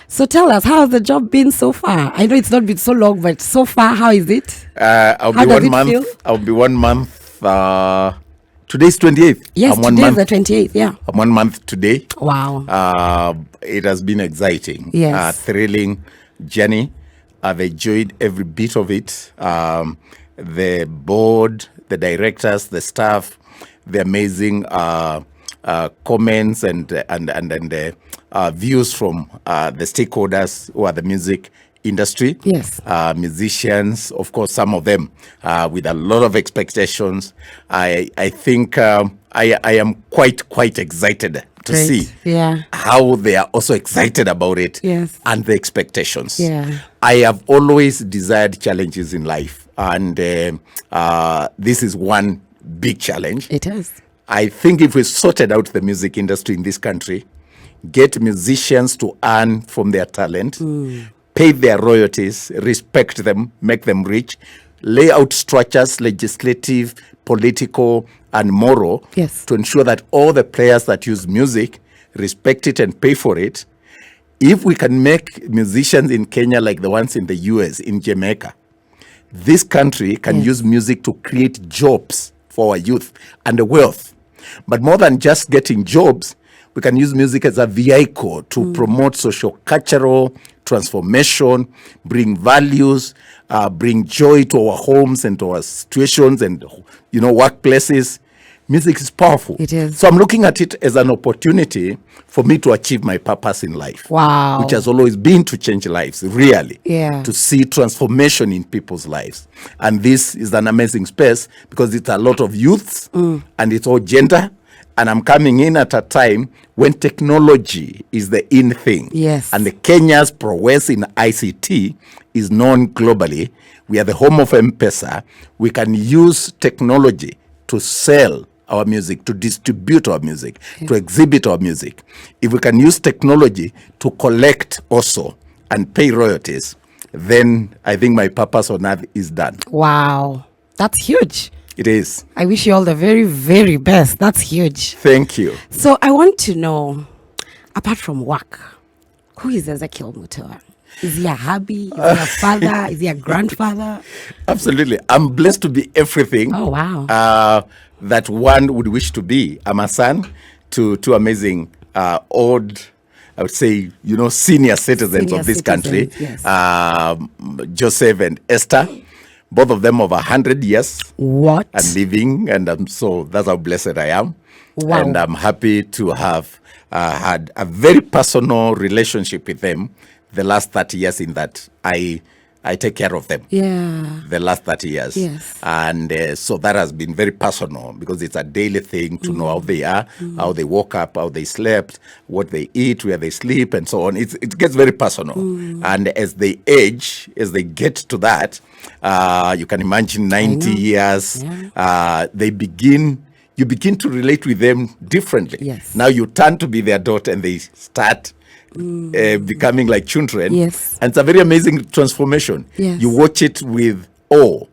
So tell us, how has the job been so far? I know it's not been so long, but so far, how is it? I'll How be does 1 it month. feel? I'll be 1 month. Today's 28th. Yes, I'm 1 today is month. the 28th, yeah. I'm 1 month today. Wow. It has been exciting. Yes. Thrilling journey. I've enjoyed every bit of it. The board, the directors, the staff, the amazing comments and views from the stakeholders who are the music industry. Yes. Musicians, of course, some of them with a lot of expectations. I think I am quite excited to Great. see Yeah. how they are also excited about it. Yes. And the expectations. Yeah. I have always desired challenges in life, and this is one big challenge. It is. I think if we sorted out the music industry in this country, get musicians to earn from their talent, pay their royalties, respect them, make them rich, lay out structures, legislative, political, and moral, Yes. to ensure that all the players that use music respect it and pay for it. If we can make musicians in Kenya like the ones in the US, in Jamaica, this country can Yes. use music to create jobs for our youth and the wealth. But more than just getting jobs, we can use music as a vehicle to promote socio-cultural transformation, bring values, bring joy to our homes and to our situations and, workplaces. Music is powerful. It is. So I'm looking at it as an opportunity for me to achieve my purpose in life. Wow. Which has always been to change lives, really. Yeah. To see transformation in people's lives. And this is an amazing space because it's a lot of youths and it's all gender. And I'm coming in at a time when technology is the in thing. Yes. And the Kenya's prowess in ICT is known globally. We are the home of M-Pesa. We can use technology to sell our music, to distribute our music, to exhibit our music. If we can use technology to collect also and pay royalties, then I think my purpose on earth is done. Wow. That's huge. It is. I wish you all the very, very best. That's huge. Thank you. So I want to know, apart from work, who is EZEKIEL MUTUA? Is he a hubby? Is he a father? Is he a grandfather? Absolutely. I'm blessed to be everything. Oh, wow. That one would wish to be. I'm a son to two amazing old, I would say, senior citizens Senior of this country. citizens, yes. Joseph and Esther, both of them over 100 years What? and living, and so that's how blessed I am. Wow. And I'm happy to have had a very personal relationship with them the last 30 years in that I take care of them. Yeah. The last 30 years. Yes. And so that has been very personal because it's a daily thing to know how they are, how they woke up, how they slept, what they eat, where they sleep, and so on. It gets very personal. And as they age, as they get to that, you can imagine 90 years, you begin to relate with them differently. Yes. Now you turn to be their daughter and they start becoming like children. Yes. And it's a very amazing transformation. Yes. You watch it with awe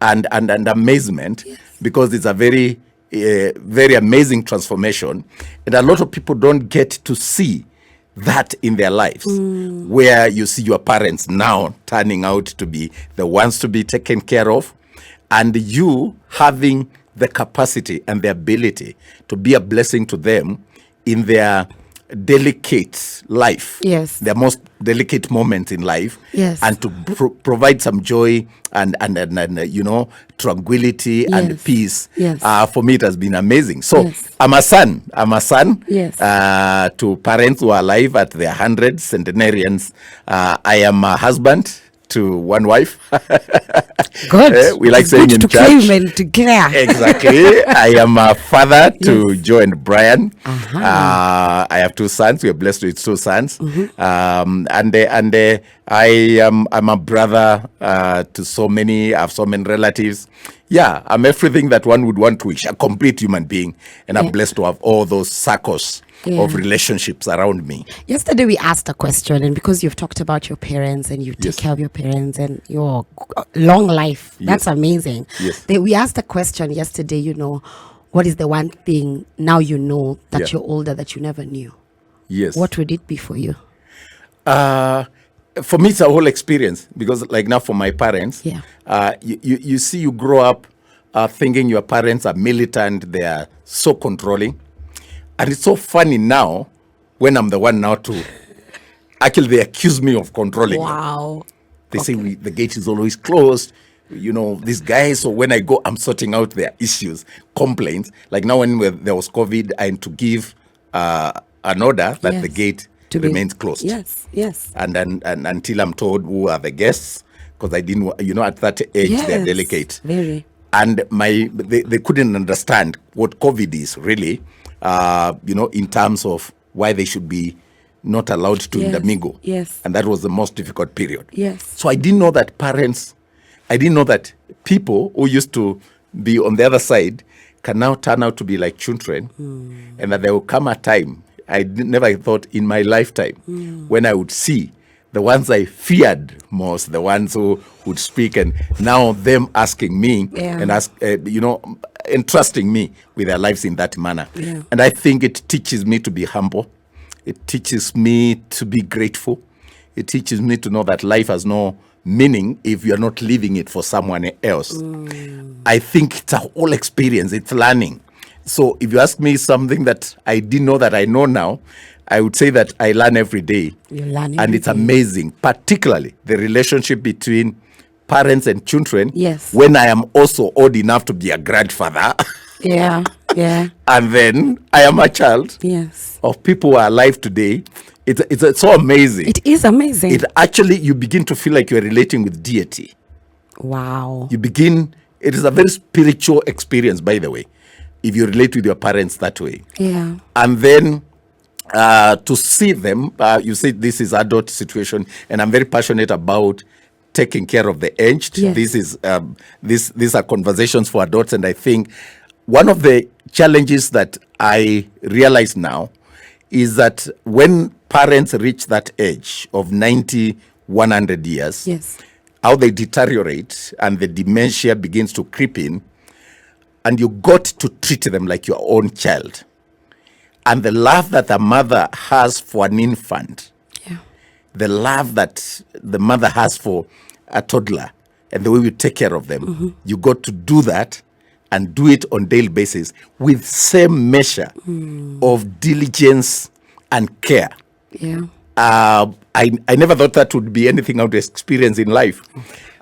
and amazement because it's a very, very amazing transformation. And a lot of people don't get to see that in their lives, where you see your parents now turning out to be the ones to be taken care of, and you having the capacity and the ability to be a blessing to them in their delicate life, Yes. their most delicate moments in life, Yes. and to provide some joy and tranquility and Yes. peace. Yes. For me, it has been amazing. So Yes. I'm a son. Yes. To parents who are alive at their hundreds, centenarians. I am a husband to one wife. Good. We like It's saying good in to church. claim and to declare. Exactly. I am a father to Joe and Brian. Uh-huh. I have two sons. We are blessed with two sons. I'm a brother to so many. I have so many relatives. Yeah, I'm everything that one would want to wish. A complete human being, and I'm blessed to have all those circles of relationships around me. Yesterday we asked a question, and because you've talked about your parents and you take care of your parents and your long life, that's amazing. Yes. We asked a question yesterday, what is the one thing now that you're older that you never knew? Yes. What would it be for you? For me, it's a whole experience because, like now, for my parents, Yeah. You see, you grow up thinking your parents are militant, they are so controlling, and it's so funny now when I'm the one now to actually they accuse me of controlling them. Wow. They say the gate is always closed. You know, these guys. So when I go, I'm sorting out their issues, complaints. Like now, when there was COVID, I had to give an order that the Yes. gate remains closed. Yes, yes. And then and until I'm told who are the guests, because I didn't, at that age they're Yes, delicate. very. And they couldn't understand what COVID is really, in terms of why they should be not allowed to Yes, intermingle. yes. And that was the most difficult period. Yes. So I didn't know that I didn't know that people who used to be on the other side can now turn out to be like children, and that there will come a time, never thought in my lifetime, when I would see the ones I feared most, the ones who would speak, and now them asking me and entrusting me with their lives in that manner. Yeah. And I think it teaches me to be humble. It teaches me to be grateful. It teaches me to know that life has no meaning if you are not living it for someone else. I think it's a whole experience. It's learning. So if you ask me something that I didn't know that I know now, I would say that I learn every day. You learn And every it's day. amazing, particularly the relationship between parents and children. Yes. When I am also old enough to be a grandfather, Yeah, yeah, and then I am a child yes. of people who are alive today. It's so amazing. It is amazing. It actually, you begin to feel like you're relating with deity. Wow. It is a very spiritual experience, by the way, if you relate with your parents that way. Yeah. And then to see them, you say this is adult situation, and I'm very passionate about taking care of the aged. Yes. These are conversations for adults, and I think one of the challenges that I realize now is that when parents reach that age of 90, 100 years, Yes. how they deteriorate and the dementia begins to creep in, and you got to treat them like your own child. And the love that a mother has for an infant, Yeah. the love that the mother has for a toddler, and the way we take care of them, you got to do that and do it on daily basis with same measure of diligence and care. Yeah. I never thought that would be anything I would experience in life.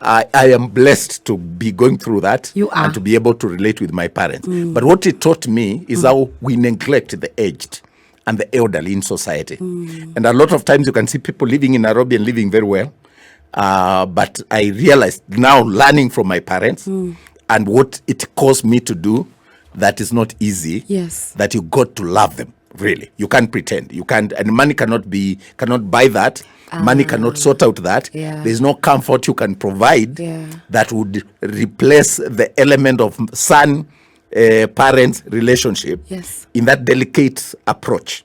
I am blessed to be going through that. You are. And to be able to relate with my parents. But what it taught me is how we neglect the aged and the elderly in society. And a lot of times you can see people living in Nairobi and living very well. But I realized now, learning from my parents and what it caused me to do, that is not easy. Yes. That you got to love them. Really, you can't pretend. You can't, and money cannot buy that. Money cannot sort out that. Yeah. There's no comfort you can provide Yeah. that would replace the element of son parents relationship. Yes. In that delicate approach.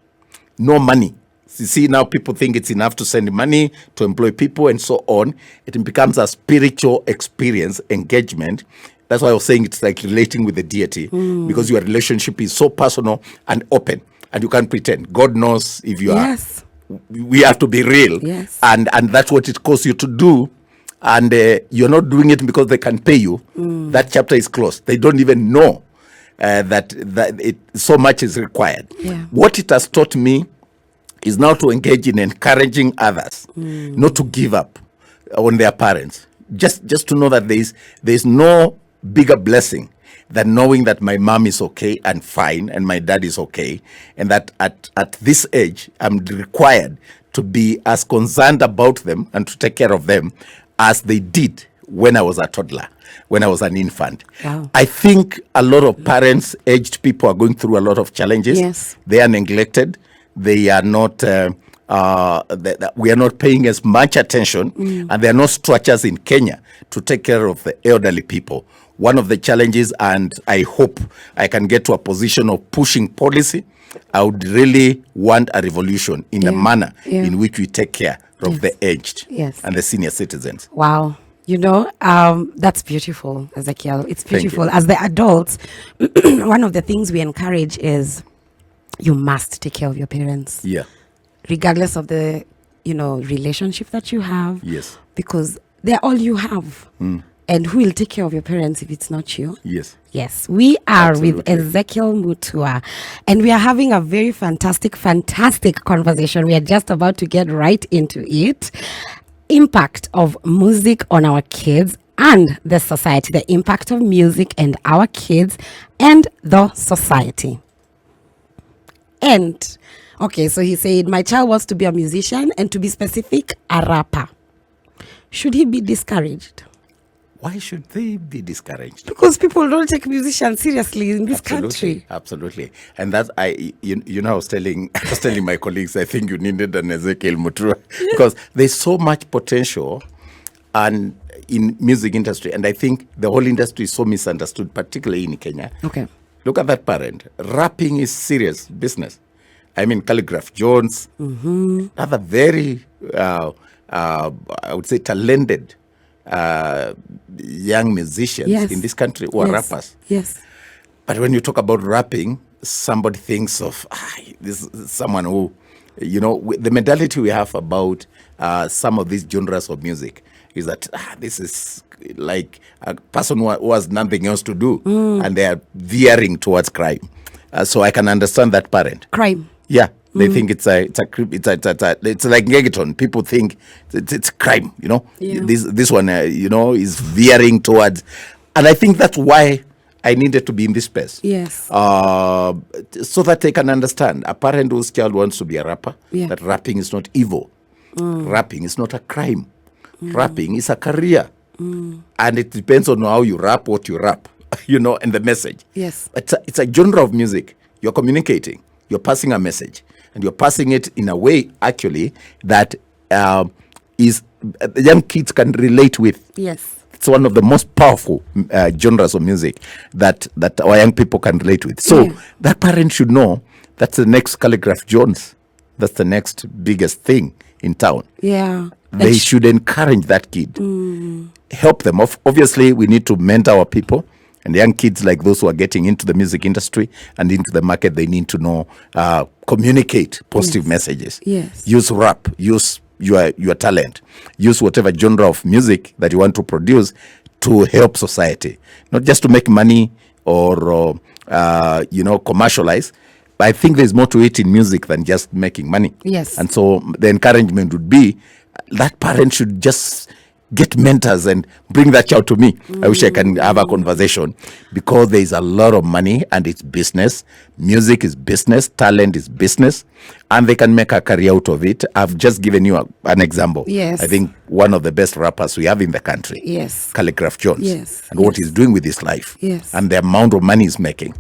No money. You see, now people think it's enough to send money to employ people and so on. It becomes a spiritual experience, engagement. That's why I was saying it's like relating with the deity, because your relationship is so personal and open, and you can't pretend. God knows if you Yes. are. We have to be real. Yes. And that's what it costs you to do. And you're not doing it because they can pay you. That chapter is closed. They don't even know that so much is required. Yeah. What it has taught me is now to engage in encouraging others, not to give up on their parents. Just to know that there's no bigger blessing than knowing that my mom is okay and fine and my dad is okay, and that at this age I'm required to be as concerned about them and to take care of them as they did when I was a toddler, when I was an infant. Wow. I think a lot of parents, aged people, are going through a lot of challenges. Yes. They are neglected. They are not. We are not paying as much attention, and there are no structures in Kenya to take care of the elderly people. One of the challenges, and I hope I can get to a position of pushing policy, I would really want a revolution in the manner in which we take care of the aged and the senior citizens. Wow. That's beautiful, Ezekiel. It's Thank beautiful. you. As the adults, one of the things we encourage is you must take care of your parents. Yeah. Regardless of the relationship that you have. Yes. Because they're all you have. And who will take care of your parents if it's not you? Yes. Yes, we are Absolutely. with EZEKIEL MUTUA, and we are having a very fantastic conversation. We are just about to get right into it. Impact of music on our kids and the society. The impact of music and our kids and the society. And, okay, so he said, my child wants to be a musician and, to be specific, a rapper. Should he be discouraged? Why should they be discouraged? Because people don't take musicians seriously in this country. Absolutely. And that's, I was telling my colleagues, I think you needed an EZEKIEL MUTUA because there's so much potential and in music industry. And I think the whole industry is so misunderstood, particularly in Kenya. Okay. Look at that parent. Rapping is serious business. I mean, Calligraph Jones, other very, I would say, talented young musicians in this country who are rappers. Yes. But when you talk about rapping, somebody thinks of this is someone who, the mentality we have about some of these genres of music is that this is like a person who has nothing else to do, and they are veering towards crime. So I can understand that parent. Crime. Yeah. They think it's like reggaeton. People think it's crime, Yeah. This one, is veering towards, and I think that's why I needed to be in this space. Yes. So that they can understand. A parent whose child wants to be a rapper, that rapping is not evil. Rapping is not a crime. Rapping is a career. And it depends on how you rap, what you rap, and the message. Yes. It's a genre of music. You're communicating. You're passing a message. And you're passing it in a way, actually, that is young kids can relate with. Yes. It's one of the most powerful genres of music that our young people can relate with. So that parent should know that's the next Calligraph Jones. That's the next biggest thing in town. Yeah. They should encourage that kid. Help them. Obviously, we need to mentor our people. And young kids like those who are getting into the music industry and into the market, they need to know, communicate positive messages. Yes. Use rap, use your talent, use whatever genre of music that you want to produce to help society. Not just to make money or, commercialize. But I think there's more to it in music than just making money. Yes. And so the encouragement would be that parent should just get mentors and bring that child to me. I wish I can have a conversation because there is a lot of money and it's business. Music is business. Talent is business. And they can make a career out of it. I've just given you an example. Yes. I think one of the best rappers we have in the country. Yes. Calligraph Jones. Yes. And what he's doing with his life. Yes. And the amount of money he's making.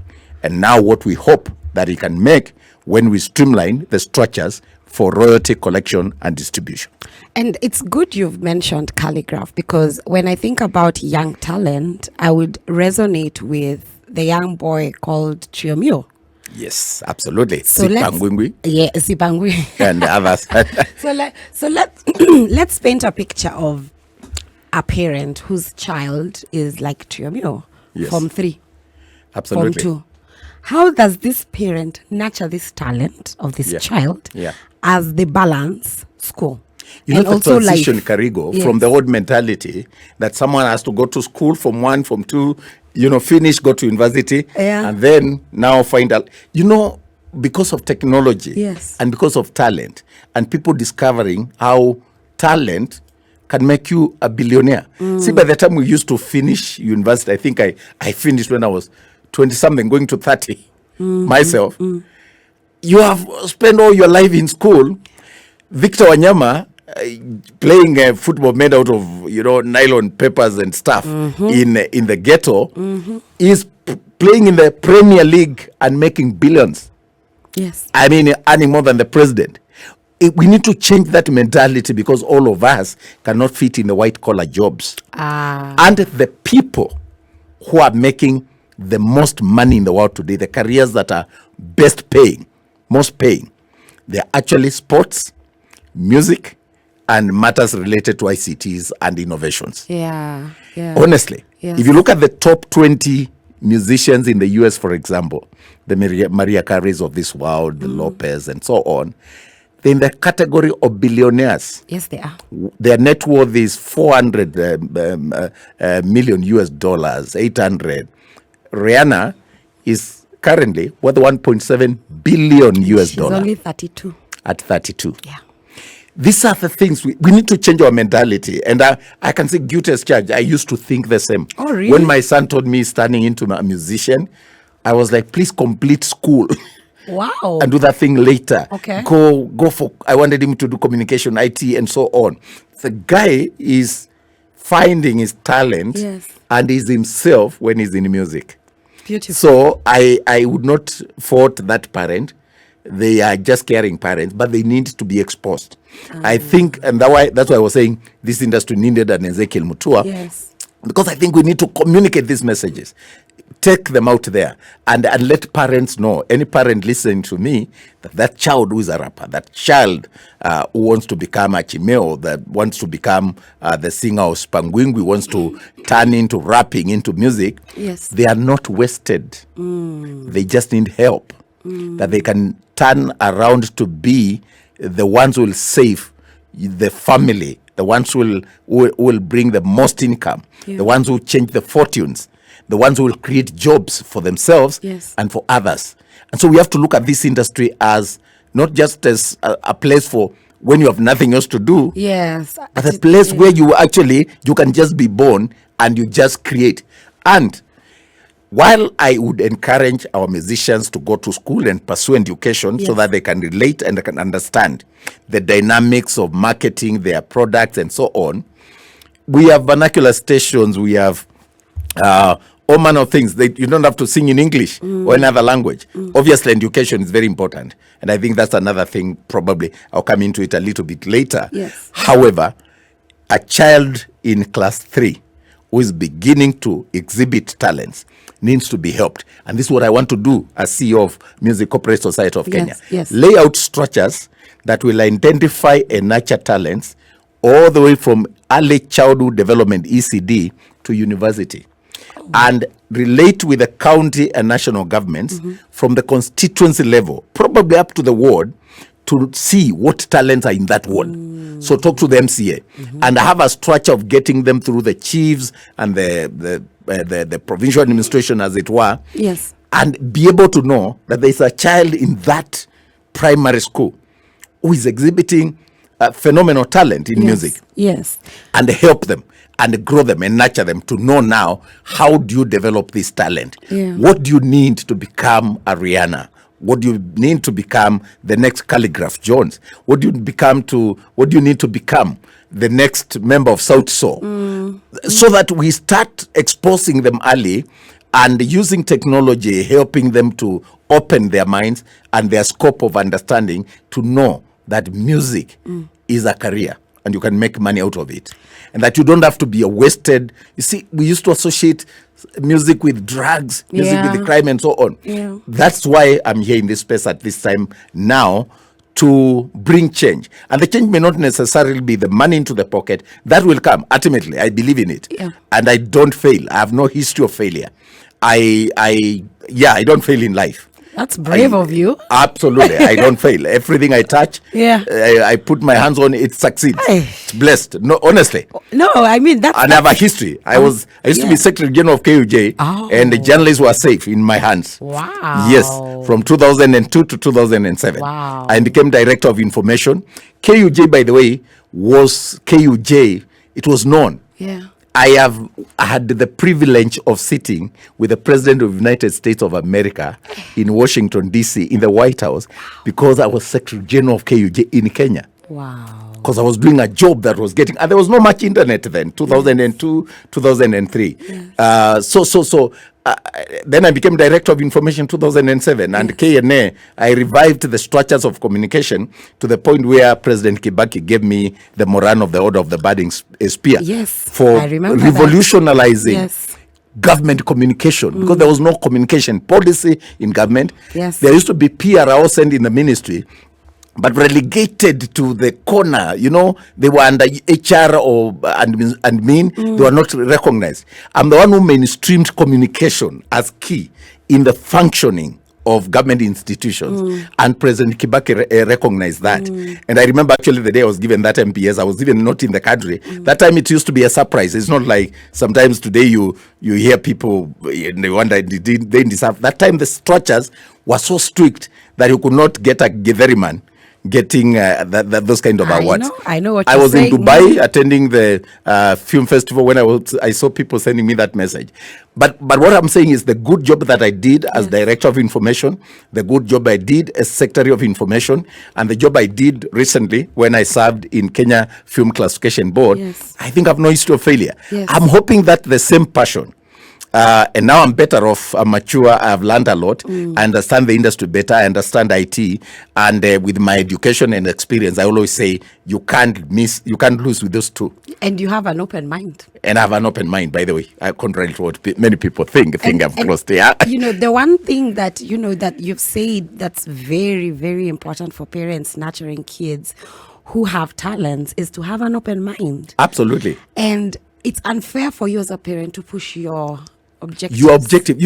And now what we hope that he can make when we streamline the structures for royalty collection and distribution. And it's good you've mentioned Calligraph because when I think about young talent, I would resonate with the young boy called Chiomio. Yes, absolutely. So Sipangwingwi. Yeah, Sipangwingwi. And others. Let's paint a picture of a parent whose child is like Chiomio, Form 3, Absolutely. Form 2. How does this parent nurture this talent of this child as they balance school? And also transition, Karigo, from the old mentality that someone has to go to school from 1, from 2, finish, go to university, and then now find out, because of technology and because of talent and people discovering how talent can make you a billionaire. See, by the time we used to finish university, I think I finished when I was 20-something, going to 30 myself. You have spent all your life in school. Victor Wanyama, playing football made out of nylon papers and stuff in the ghetto, is playing in the Premier League and making billions. Yes, I mean earning more than the president. We need to change that mentality because all of us cannot fit in the white collar jobs. And the people who are making the most money in the world today, the careers that are most paying, they're actually sports, music, and matters related to ICTs and innovations. Yeah. Honestly, if you look at the top 20 musicians in the US, for example, the Maria Careys of this world, the Lopez, and so on, they're in the category of billionaires. Yes, they are. Their net worth is 400 million US dollars, 800. Rihanna is currently worth 1.7 billion US She's dollars. only 32. At 32. Yeah. These are the things we need to change our mentality. And I can say guilty as charged. I used to think the same. Oh, really? When my son told me he's turning into a musician, I was like, please complete school. Wow. And do that thing later. Okay. Go for, I wanted him to do communication, IT, and so on. The guy is finding his talent Yes. and is himself when he's in music. Beautiful. So I would not fault that parent. They are just caring parents, but they need to be exposed. I think, and that's why I was saying this industry needed an EZEKIEL MUTUA. Yes. Because I think we need to communicate these messages. Take them out there and let parents know, any parent listening to me, that child who is a rapper, that child who wants to become a chimeo, that wants to become the singer of Spangwingwi, wants to turn into rapping, into music, Yes. they are not wasted. They just need help. That they can turn around to be the ones who will save the family, the ones who will bring the most income, the ones who change the fortunes, the ones who will create jobs for themselves and for others. And so we have to look at this industry as not just as a place for when you have nothing else to do, Yes. but a place where you can just be born and you just create. And while I would encourage our musicians to go to school and pursue education so that they can relate and they can understand the dynamics of marketing their products and so on, we have vernacular stations, we have all manner of things. You don't have to sing in English or another language. Obviously, education is very important. And I think that's another thing, probably I'll come into it a little bit later. Yes. However, a child in class 3 who is beginning to exhibit talents needs to be helped. And this is what I want to do as CEO of Music Corporate Society of Kenya. Yes. Lay out structures that will identify and nurture talents all the way from early childhood development, ECD, to university. And relate with the county and national governments from the constituency level, probably up to the ward, to see what talents are in that ward. So talk to the MCA and have a structure of getting them through the chiefs and the provincial administration, as it were. Yes. And be able to know that there is a child in that primary school who is exhibiting phenomenal talent in music. Yes. And help them and grow them and nurture them to know now, how do you develop this talent? What do you need to become a Rihanna? What do you need to become the next Calligraph Jones? What do you need to become the next member of South Soul? So that we start exposing them early and using technology, helping them to open their minds and their scope of understanding to know that music is a career and you can make money out of it. And that you don't have to be a wasted. You see, we used to associate music with drugs, music with crime and so on. That's why I'm here in this space at this time now, to bring change. And the change may not necessarily be the money into the pocket. That will come ultimately. I believe in it. And I don't fail. I have no history of failure. I don't fail in life. That's brave of you. Absolutely. I don't fail. Everything I touch, I put my hands on, it succeeds. It's blessed. No, honestly. No, I mean, that's... And I have a history. I used to be Secretary General of KUJ, and the journalists were safe in my hands. Wow. Yes, from 2002 to 2007. Wow. I became Director of Information. KUJ, by the way, was KUJ. It was known. I had the privilege of sitting with the President of the United States of America in Washington, D.C., in the White House, because I was Secretary General of KUJ in Kenya. Wow. Because I was doing a job that was getting, and there was no much internet then, 2002, 2003. Then I became Director of Information 2007, and KNA, I revived the structures of communication to the point where President Kibaki gave me the Moran of the Order of the Budding Spear for revolutionizing government communication, because there was no communication policy in government. There used to be PRO sent in the ministry, but relegated to the corner. You know, they were under HR or admin. They were not recognized. I'm the one who mainstreamed communication as key in the functioning of government institutions, and President Kibaki recognized that. And I remember actually the day I was given that MPS, I was even not in the country. That time it used to be a surprise. It's not like sometimes today you hear people and they wonder they didn't deserve. That time the structures were so strict that you could not get a Getheriman getting those kind of awards. I know what I you're was saying. in Dubai attending the film festival when I saw people sending me that message. But what I'm saying is the good job that I did as Director of Information, the good job I did as Secretary of Information, and the job I did recently when I served in Kenya Film Classification Board, I think I've no history of failure. I'm hoping that the same passion, and now I'm better off. I'm mature. I've learned a lot. I understand the industry better. I understand IT. And with my education and experience, I always say you can't lose with those two. And you have an open mind. And I have an open mind, by the way, contrary to what many people think I've closed. Yeah. The one thing that, that you've said that's very, very important for parents nurturing kids who have talents is to have an open mind. Absolutely. And it's unfair for you as a parent to push your objectives. Your objective.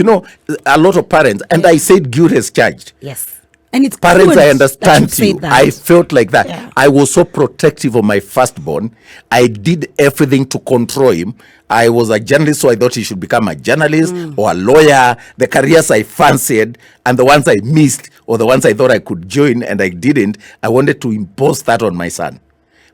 A lot of parents, and I said guilt is charged. Yes. And it's parents, good I understand that you. I felt like that. Yeah. I was so protective of my firstborn. I did everything to control him. I was a journalist, so I thought he should become a journalist or a lawyer. The careers I fancied and the ones I missed or the ones I thought I could join and I didn't, I wanted to impose that on my son.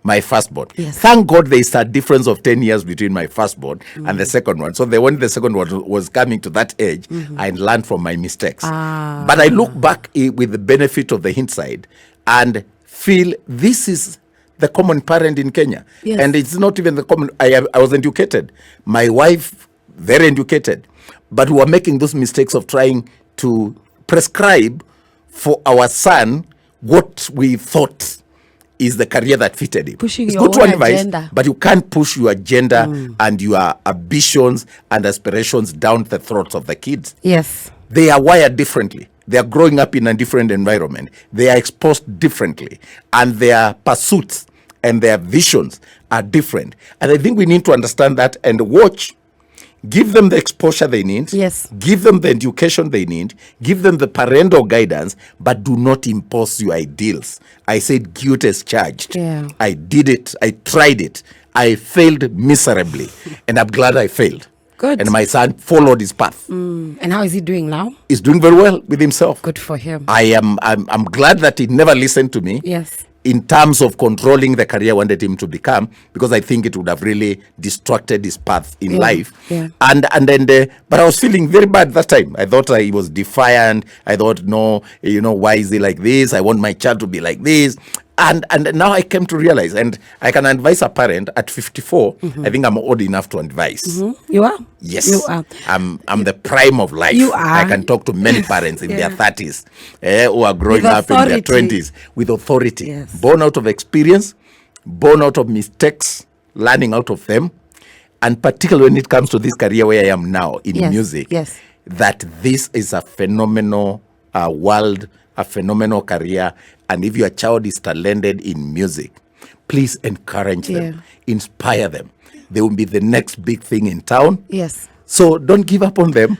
My firstborn. Yes. Thank God there is a difference of 10 years between my firstborn and the second one. So when the second one was coming to that age, I learned from my mistakes. But I look back with the benefit of the hindsight and feel this is the common parent in Kenya. Yes. And it's not even the common. I was educated. My wife, very educated. But we were making those mistakes of trying to prescribe for our son what we thought is the career that fitted him. Pushing it's your good to own advise, agenda. but you can't push your agenda and your ambitions and aspirations down the throats of the kids. Yes. They are wired differently. They are growing up in a different environment. They are exposed differently. And their pursuits and their visions are different. And I think we need to understand that and watch. Give them the exposure they need. Yes. Give them the education they need. Give them the parental guidance, but do not impose your ideals. I said guilt is charged. Yeah. I did it. I tried it. I failed miserably. And I'm glad I failed. Good. And my son followed his path. And how is he doing now? He's doing very well with himself. Good for him. I'm glad that he never listened to me. Yes. In terms of controlling the career I wanted him to become, because I think it would have really distracted his path in life. Yeah. And then, but I was feeling very bad that time. I thought he was defiant. I thought, no, why is he like this? I want my child to be like this. And now I came to realize, and I can advise a parent at 54. I think I'm old enough to advise. You are? Yes. You are. I'm the prime of life. You are. I can talk to many parents in their 30s who are growing With up in their authority. 20s with authority. Yes. Born out of experience, born out of mistakes, learning out of them. And particularly when it comes to this career where I am now in music, that this is a phenomenal world, a phenomenal career. And if your child is talented in music, please encourage them, inspire them. They will be the next big thing in town. Yes. So don't give up on them.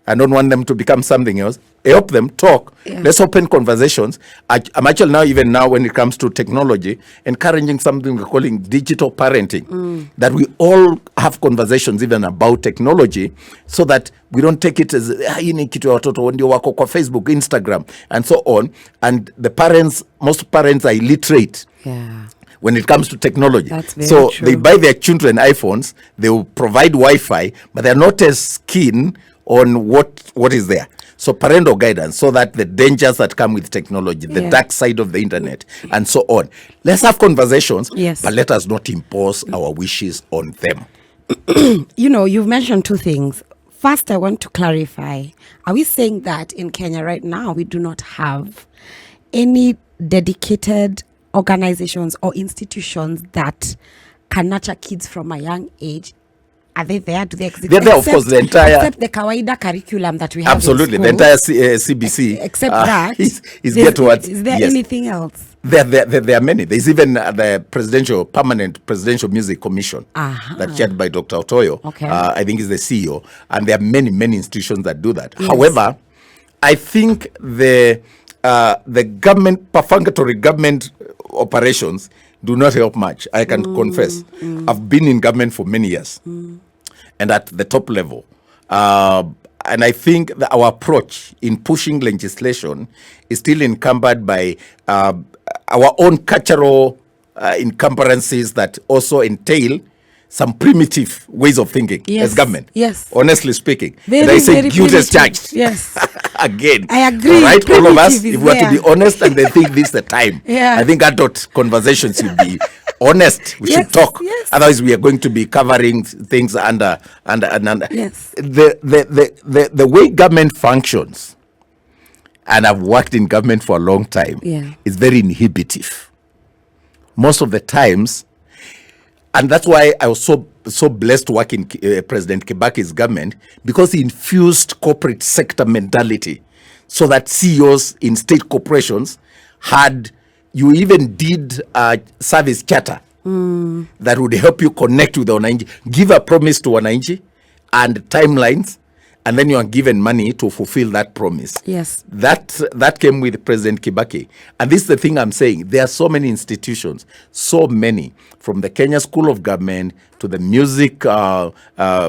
I don't want them to become something else. Help them talk. Let's open conversations. I'm actually now when it comes to technology, encouraging something we're calling digital parenting, that we all have conversations even about technology so that we don't take it as kitu ya watoto ndio wako kwa Facebook, Instagram, and so on. And most parents are illiterate. Yeah. When it comes to technology. That's very so true. they buy their children iPhones, they will provide Wi-Fi, but they're not as keen on what is there. So parental guidance, so that the dangers that come with technology, the dark side of the internet, and so on. Let's have conversations, but let us not impose our wishes on them. You've mentioned two things. First, I want to clarify. Are we saying that in Kenya right now, we do not have any dedicated organizations or institutions that can nurture kids from a young age? Are they there? Do they exist? They're there, of course, the entire... Except the kawaida curriculum that we have Absolutely, in the school. entire CBC. Except that. Is geared towards... Is there anything else? There are many. There's even the Permanent Presidential Music Commission that's chaired by Dr. Otoyo. Okay. I think is the CEO. And there are many, many institutions that do that. Yes. However, I think the government, perfunctory government operations do not help much. I can confess. I've been in government for many years, and at the top level. And I think that our approach in pushing legislation is still encumbered by our own cultural encumbrances that also entail some primitive ways of thinking as government. Yes. Honestly speaking. Very, and I say very guilt is primitive. charged. Yes. Again. I agree. All right, all of us, Primitive if is we are to be there. honest and they think this is the time. Yeah. I think adult conversations should be honest. We Yes, should talk. yes. Otherwise, we are going to be covering things under. Yes. The way government functions, and I've worked in government for a long time, is very inhibitive. Most of the times, and that's why I was so blessed to work in President Kibaki's government, because he infused corporate sector mentality so that CEOs in state corporations you even did a service charter that would help you connect with the Wananchi, give a promise to Wananchi and timelines, and then you are given money to fulfill that promise. Yes. That came with President Kibaki. And this is the thing I'm saying. There are so many institutions, so many, from the Kenya School of Government to the Music,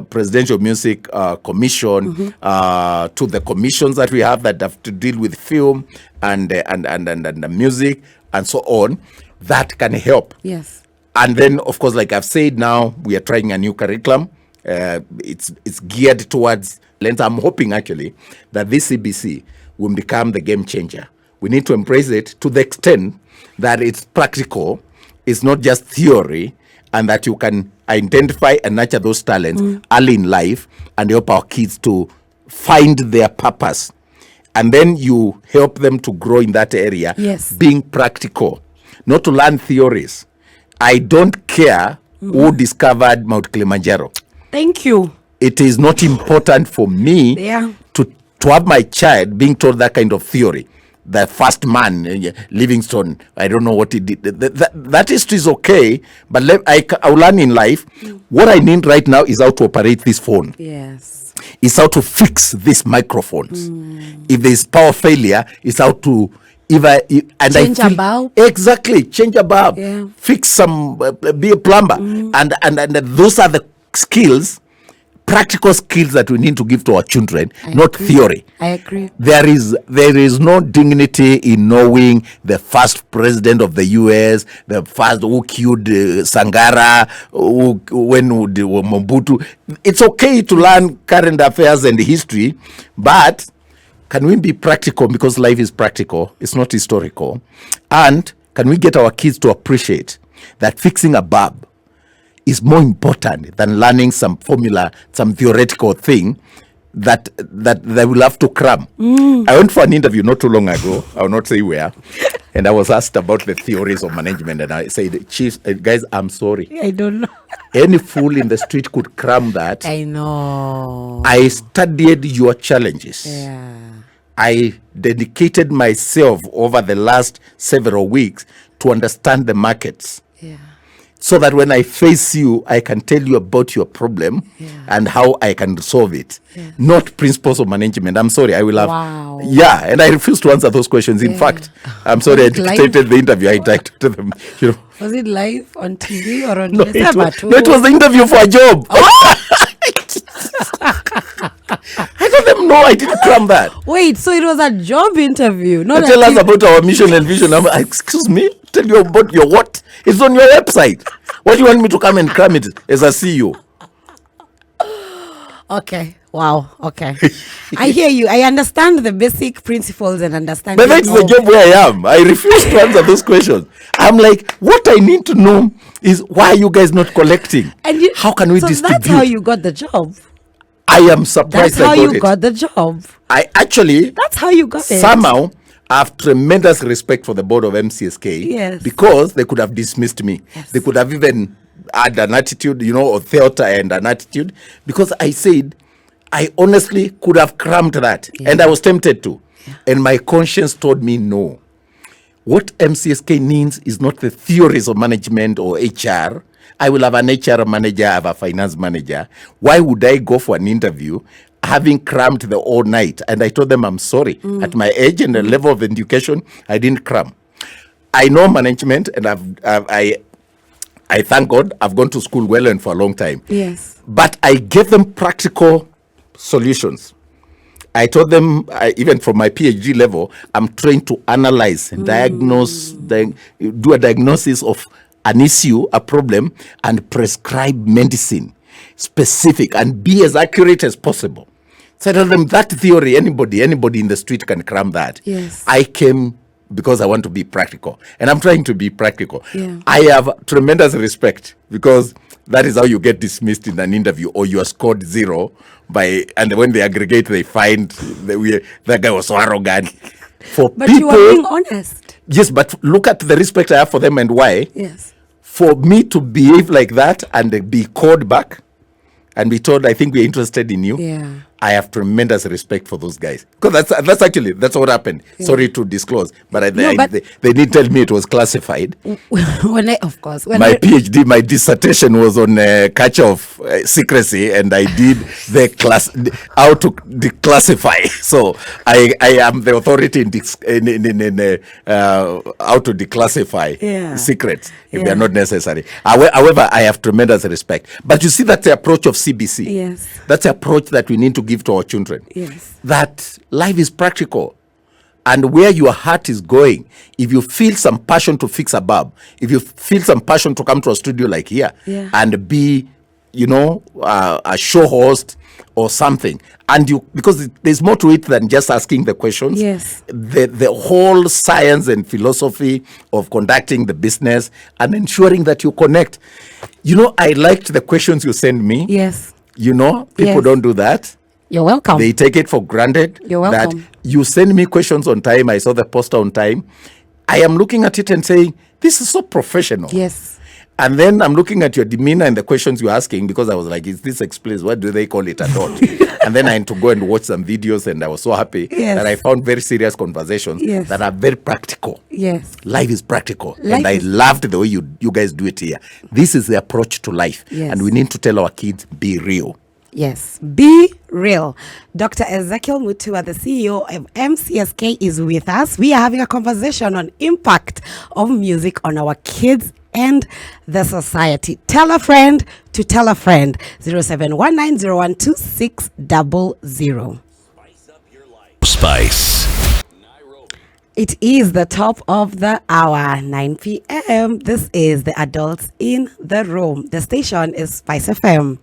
Presidential Music Commission, to the commissions that we have that have to deal with film and music and so on, that can help. Yes. And then, of course, like I've said, now we are trying a new curriculum. It's geared towards lens. I'm hoping actually that this CBC will become the game changer. We need to embrace it to the extent that it's practical, it's not just theory, and that you can identify and nurture those talents early in life and help our kids to find their purpose. And then you help them to grow in that area, being practical, not to learn theories. I don't care who discovered Mount Kilimanjaro. Thank you. It is not important for me to have my child being told that kind of theory. The first man, Livingstone, I don't know what he did. That history is okay, but I'll learn in life. What I need right now is how to operate this phone. Yes. It's how to fix these microphones. If there's power failure, it's how to change a bulb. Exactly, change a bulb. Fix some, be a plumber. And those are the skills, practical skills that we need to give to our children, not theory. I agree. There is no dignity in knowing the first president of the US, the first who killed Sangara, when Mobutu. It's okay to learn current affairs and history, but can we be practical, because life is practical, it's not historical? And can we get our kids to appreciate that fixing a bulb is more important than learning some formula, some theoretical thing that they will have to cram. I went for an interview not too long ago, I will not say where, and I was asked about the theories of management, and I said, Chiefs, guys, I'm sorry. I don't know. Any fool in the street could cram that. I know. I studied your challenges. Yeah. I dedicated myself over the last several weeks to understand the markets. Yeah. So that when I face you, I can tell you about your problem and how I can solve it. Not principles of management. I'm sorry, I will have. Wow. Yeah, and I refuse to answer those questions. In fact, I'm sorry, I dictated the interview. I dictated them. Was it live on TV or on no, it was the interview for a job. I told them, no, I didn't cram that. Wait, so it was a job interview? Not tell us about our mission and vision. I'm like, excuse me? Tell you about your what? It's on your website. What do you want me to come and cram it as a CEO? Okay. Wow. Okay. I hear you. I understand the basic principles and understand. But that's the job where I am. I refuse to answer those questions. I'm like, what I need to know is, why are you guys not collecting? And how can we distribute? That's how you got the job. I am surprised. That's how you got the job. That's how you got it. Somehow, I have tremendous respect for the board of MCSK because they could have dismissed me. They could have even had an attitude, or theater and an attitude, because I said, I honestly could have crammed that. And I was tempted to. And my conscience told me no. What MCSK needs is not the theories of management or HR. I will have an HR manager, I have a finance manager. Why would I go for an interview having crammed the whole night. And I told them, I'm sorry. At my age and the level of education, I didn't cram. I know management, and I thank God I've gone to school well and for a long time. Yes. But I gave them practical solutions. I told them, even from my PhD level, I'm trained to analyze, diagnose, do a diagnosis of an issue, a problem, and prescribe medicine specific and be as accurate as possible. So I told them that theory, anybody in the street can cram that. Yes. I came because I want to be practical, and I'm trying to be practical. Yeah. I have tremendous respect, because that is how you get dismissed in an interview, or you are scored 0 and when they aggregate, they find that guy was so arrogant. But you are being honest. Yes, but look at the respect I have for them and why. Yes. For me to behave like that and be called back and be told, I think we're interested in you. Yeah. I have tremendous respect for those guys, because that's what happened. Yeah. Sorry to disclose, but they didn't tell me it was classified. Of course, my PhD, my dissertation was on culture of secrecy, and I did how to declassify. So I am the authority in how to declassify secrets if they are not necessary. However, I have tremendous respect. But you see, that's the approach of CBC. Yes, that's the approach that we need to give to our children. Yes. That life is practical, and where your heart is going, if you feel some passion to fix a bulb, if you feel some passion to come to a studio like here and be, a show host or something, and because there's more to it than just asking the questions. Yes. The whole science and philosophy of conducting the business and ensuring that you connect. I liked the questions you sent me. Yes. People don't do that. You're welcome. They take it for granted. You're welcome. That you send me questions on time. I saw the poster on time. I am looking at it and saying, this is so professional. Yes. And then I'm looking at your demeanor and the questions you're asking, because I was like, is this explains? What do they call it at all? And then I had to go and watch some videos, and I was so happy that I found very serious conversations that are very practical. Yes. Life is practical. And I loved the way you guys do it here. This is the approach to life. Yes. And we need to tell our kids, be real. Yes, be real. Dr. EZEKIEL MUTUA, the CEO of MCSK, is with us. We are having a conversation on impact of music on our kids and the society. Tell a friend to tell a friend. 0719012600. Spice up your life. Spice. It is the top of the hour, 9 p.m. This is the Adults in the Room. The station is SpiceFM.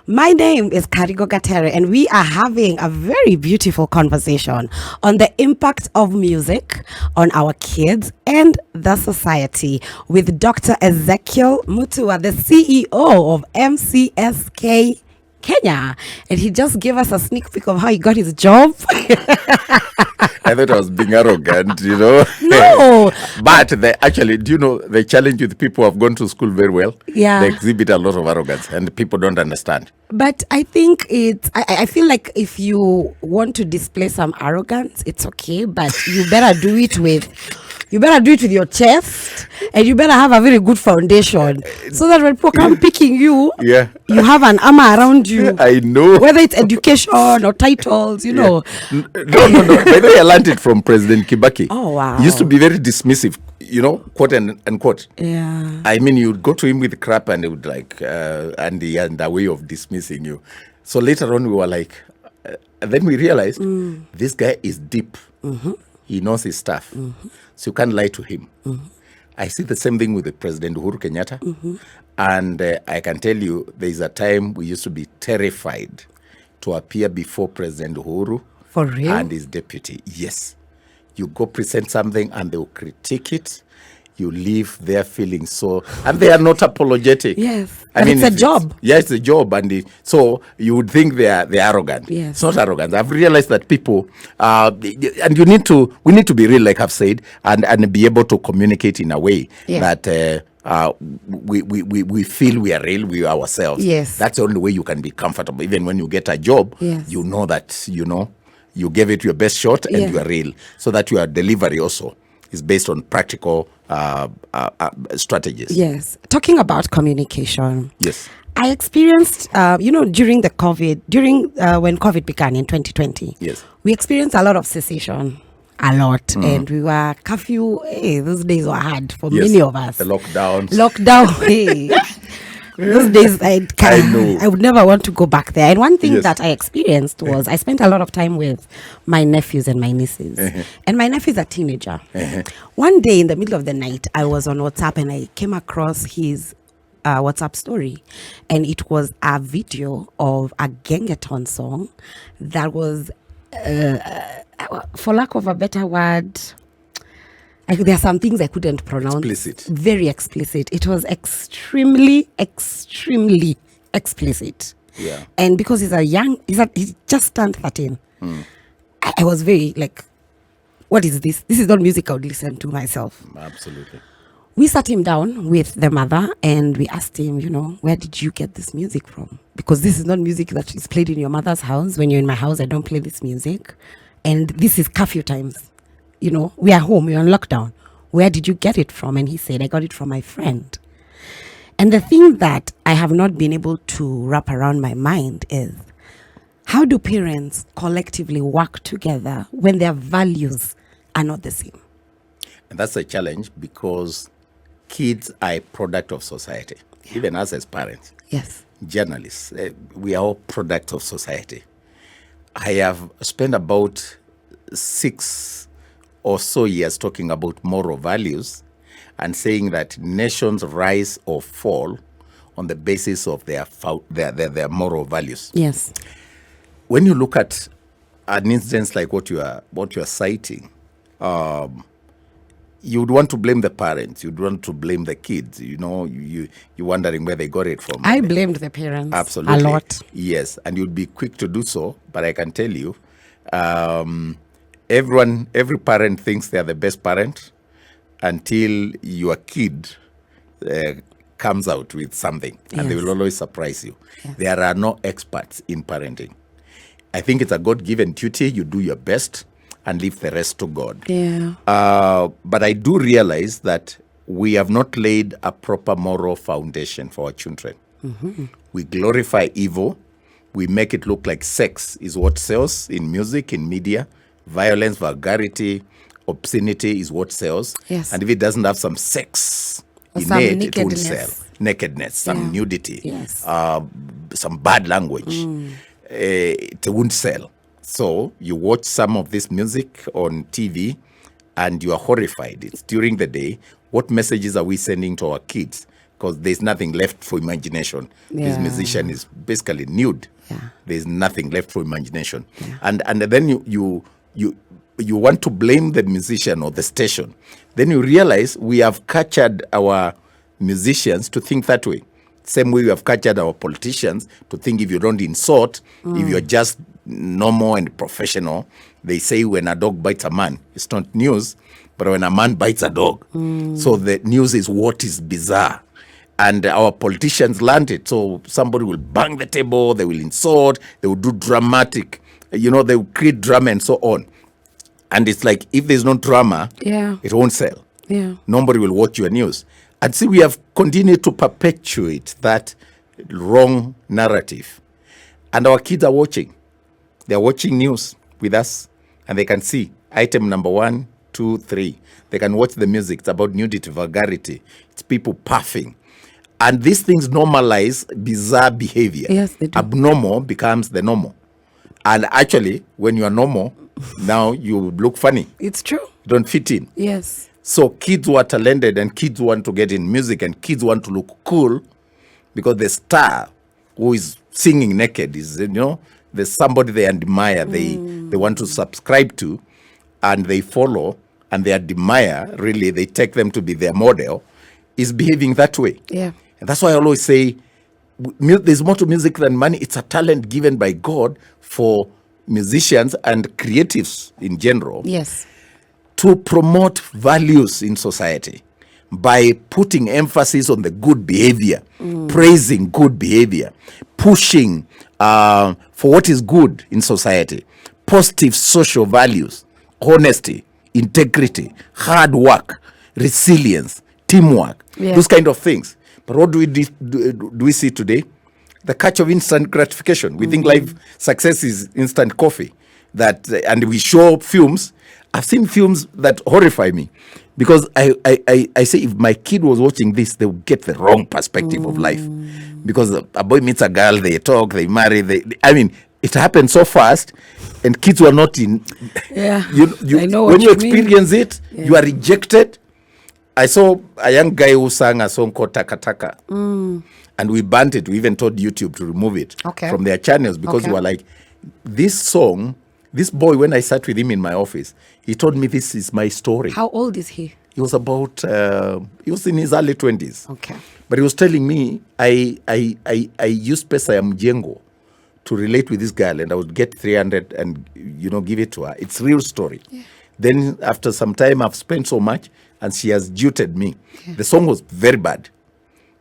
My name is Karigo Gatere, and we are having a very beautiful conversation on the impact of music on our kids and the society with Dr. EZEKIEL MUTUA, the CEO of MCSK Kenya, and he just gave us a sneak peek of how he got his job. I thought I was being arrogant, No. But the challenge with people who have gone to school very well, they exhibit a lot of arrogance, and people don't understand. But I think I feel like if you want to display some arrogance, it's okay, but you better do it with your chest, and you better have a very good foundation, so that when people come picking you, you have an armor around you. I know. Whether it's education or titles, know. No. By the way, I learned it from President Kibaki. Oh, wow. He used to be very dismissive, quote and unquote. Yeah. I mean, you'd go to him with crap, and he would and he had a way of dismissing you. So later on, we were like, then we realized this guy is deep. Mm-hmm. He knows his stuff. Mm-hmm. So you can't lie to him. Mm-hmm. I see the same thing with the President Uhuru Kenyatta. Mm-hmm. And I can tell you, there is a time we used to be terrified to appear before President Uhuru. For real? And his deputy. Yes. You go present something and they will critique it. You leave there feeling so... And they are not apologetic. Yes. I mean, it's a job. It's a job. And so you would think they're arrogant. Yes. It's not arrogance. I've realized that people... and we need to be real, like I've said, and be able to communicate in a way that... we feel we are real, we are ourselves. Yes. That's the only way you can be comfortable. Even when you get a job, you know that, you gave it your best shot and you are real. So that your delivery also is based on practical strategies. Yes. Talking about communication. Yes. I experienced, during the COVID, when COVID began in 2020, Yes. we experienced a lot of cessation, a lot, and we were curfew. Hey, those days were hard for Yes. many of us. The lockdowns. Lockdown. Hey. Those days, I know. I would never want to go back there. And one thing Yes. that I experienced was I spent a lot of time with my nephews and my nieces. And my nephew is a teenager. One day in the middle of the night, I was on WhatsApp and I came across his WhatsApp story, and it was a video of a Gengeton song that was, for lack of a better word, there are some things I couldn't pronounce. Explicit. Very explicit. It was extremely explicit. Yeah. And because he just turned 13. I was very like, what is this? This is not music I would listen to myself. Absolutely. We sat him down with the mother and we asked him, where did you get this music from? Because this is not music that is played in your mother's house. When you're in my house, I don't play this music. And this is curfew times. We are home, we're on lockdown. Where did you get it from? And he said, I got it from my friend. And the thing that I have not been able to wrap around my mind is, how do parents collectively work together when their values are not the same? And that's a challenge because kids are a product of society. Even us as parents, Yes. journalists, we are all products of society. I have spent about 6 or so years talking about moral values and saying that nations rise or fall on the basis of their moral values. Yes. When you look at an instance like what you are citing, you would want to blame the parents. You'd want to blame the kids. You're wondering where they got it from. I blamed the parents Absolutely. a lot. Yes, and you'd be quick to do so. But I can tell you, every parent thinks they are the best parent until your kid comes out with something, and they Yes. will always surprise you. There are no experts in parenting. I think it's a God-given duty. You do your best and leave the rest to God. Yeah. But I do realize that we have not laid a proper moral foundation for our children. We glorify evil. We make it look like sex is what sells in music, in media. Violence, vulgarity, obscenity is what sells. Yes. And if it doesn't have some sex Or in some it, it won't nakedness. sell. Nakedness, some Yeah. nudity, Yes. some bad language. It won't sell. So you watch some of this music on TV and you are horrified. It's during the day. What messages are we sending to our kids? Because there's nothing left for imagination. This Yeah. musician is basically nude. Yeah. There's nothing left for imagination. And then you want to blame the musician or the station. Then you realize we have captured our musicians to think that way. Same way we have captured our politicians to think if you don't insult, if you're just normal and professional, they say when a dog bites a man, it's not news, but when a man bites a dog. So the news is what is bizarre. And our politicians learned it. So somebody will bang the table, they will insult, they will do dramatic, they will create drama and so on. And it's like, if there's no drama, Yeah. it won't sell. Yeah. Nobody will watch your news. And see, we have continued to perpetuate that wrong narrative. And our kids are watching. They're watching news with us, and they can see item number 1, 2, 3. They can watch the music. It's about nudity, vulgarity. It's people puffing. And these things normalize bizarre behavior. Yes, they do. Abnormal becomes the normal. And actually, when you are normal, now you look funny. It's true. You don't fit in. Yes. So kids who are talented and kids want to get in music and kids want to look cool because the star who is singing naked is, there's somebody they admire, they want to subscribe to, and they follow, and they admire, really, they take them to be their model, is behaving that way. Yeah. And that's why I always say there's more to music than money. It's a talent given by God for musicians and creatives in general. Yes. To promote values in society by putting emphasis on the good behavior, praising good behavior, pushing for what is good in society, positive social values, honesty, integrity, hard work, resilience, teamwork, Yeah. those kind of things. But what do we see today? the catch of instant gratification. We think life success is instant coffee. And we show films. I've seen films that horrify me because I say if my kid was watching this, they would get the wrong perspective of life. Because a boy meets a girl, they talk, they marry. It happened so fast, and kids were not in. Yeah, I know when you experience it, you are rejected. I saw a young guy who sang a song called Taka Taka, and we banned it. We even told YouTube to remove it from their channels because we were like, this song. This boy, when I sat with him in my office, he told me this is my story. How old is he? He was about, he was in his early 20s. Okay. But he was telling me, I used pesa ya mjengo to relate with this girl, and I would get 300 and, give it to her. It's a real story. Yeah. Then after some time, I've spent so much, and she has jilted me. Yeah. The song was very bad.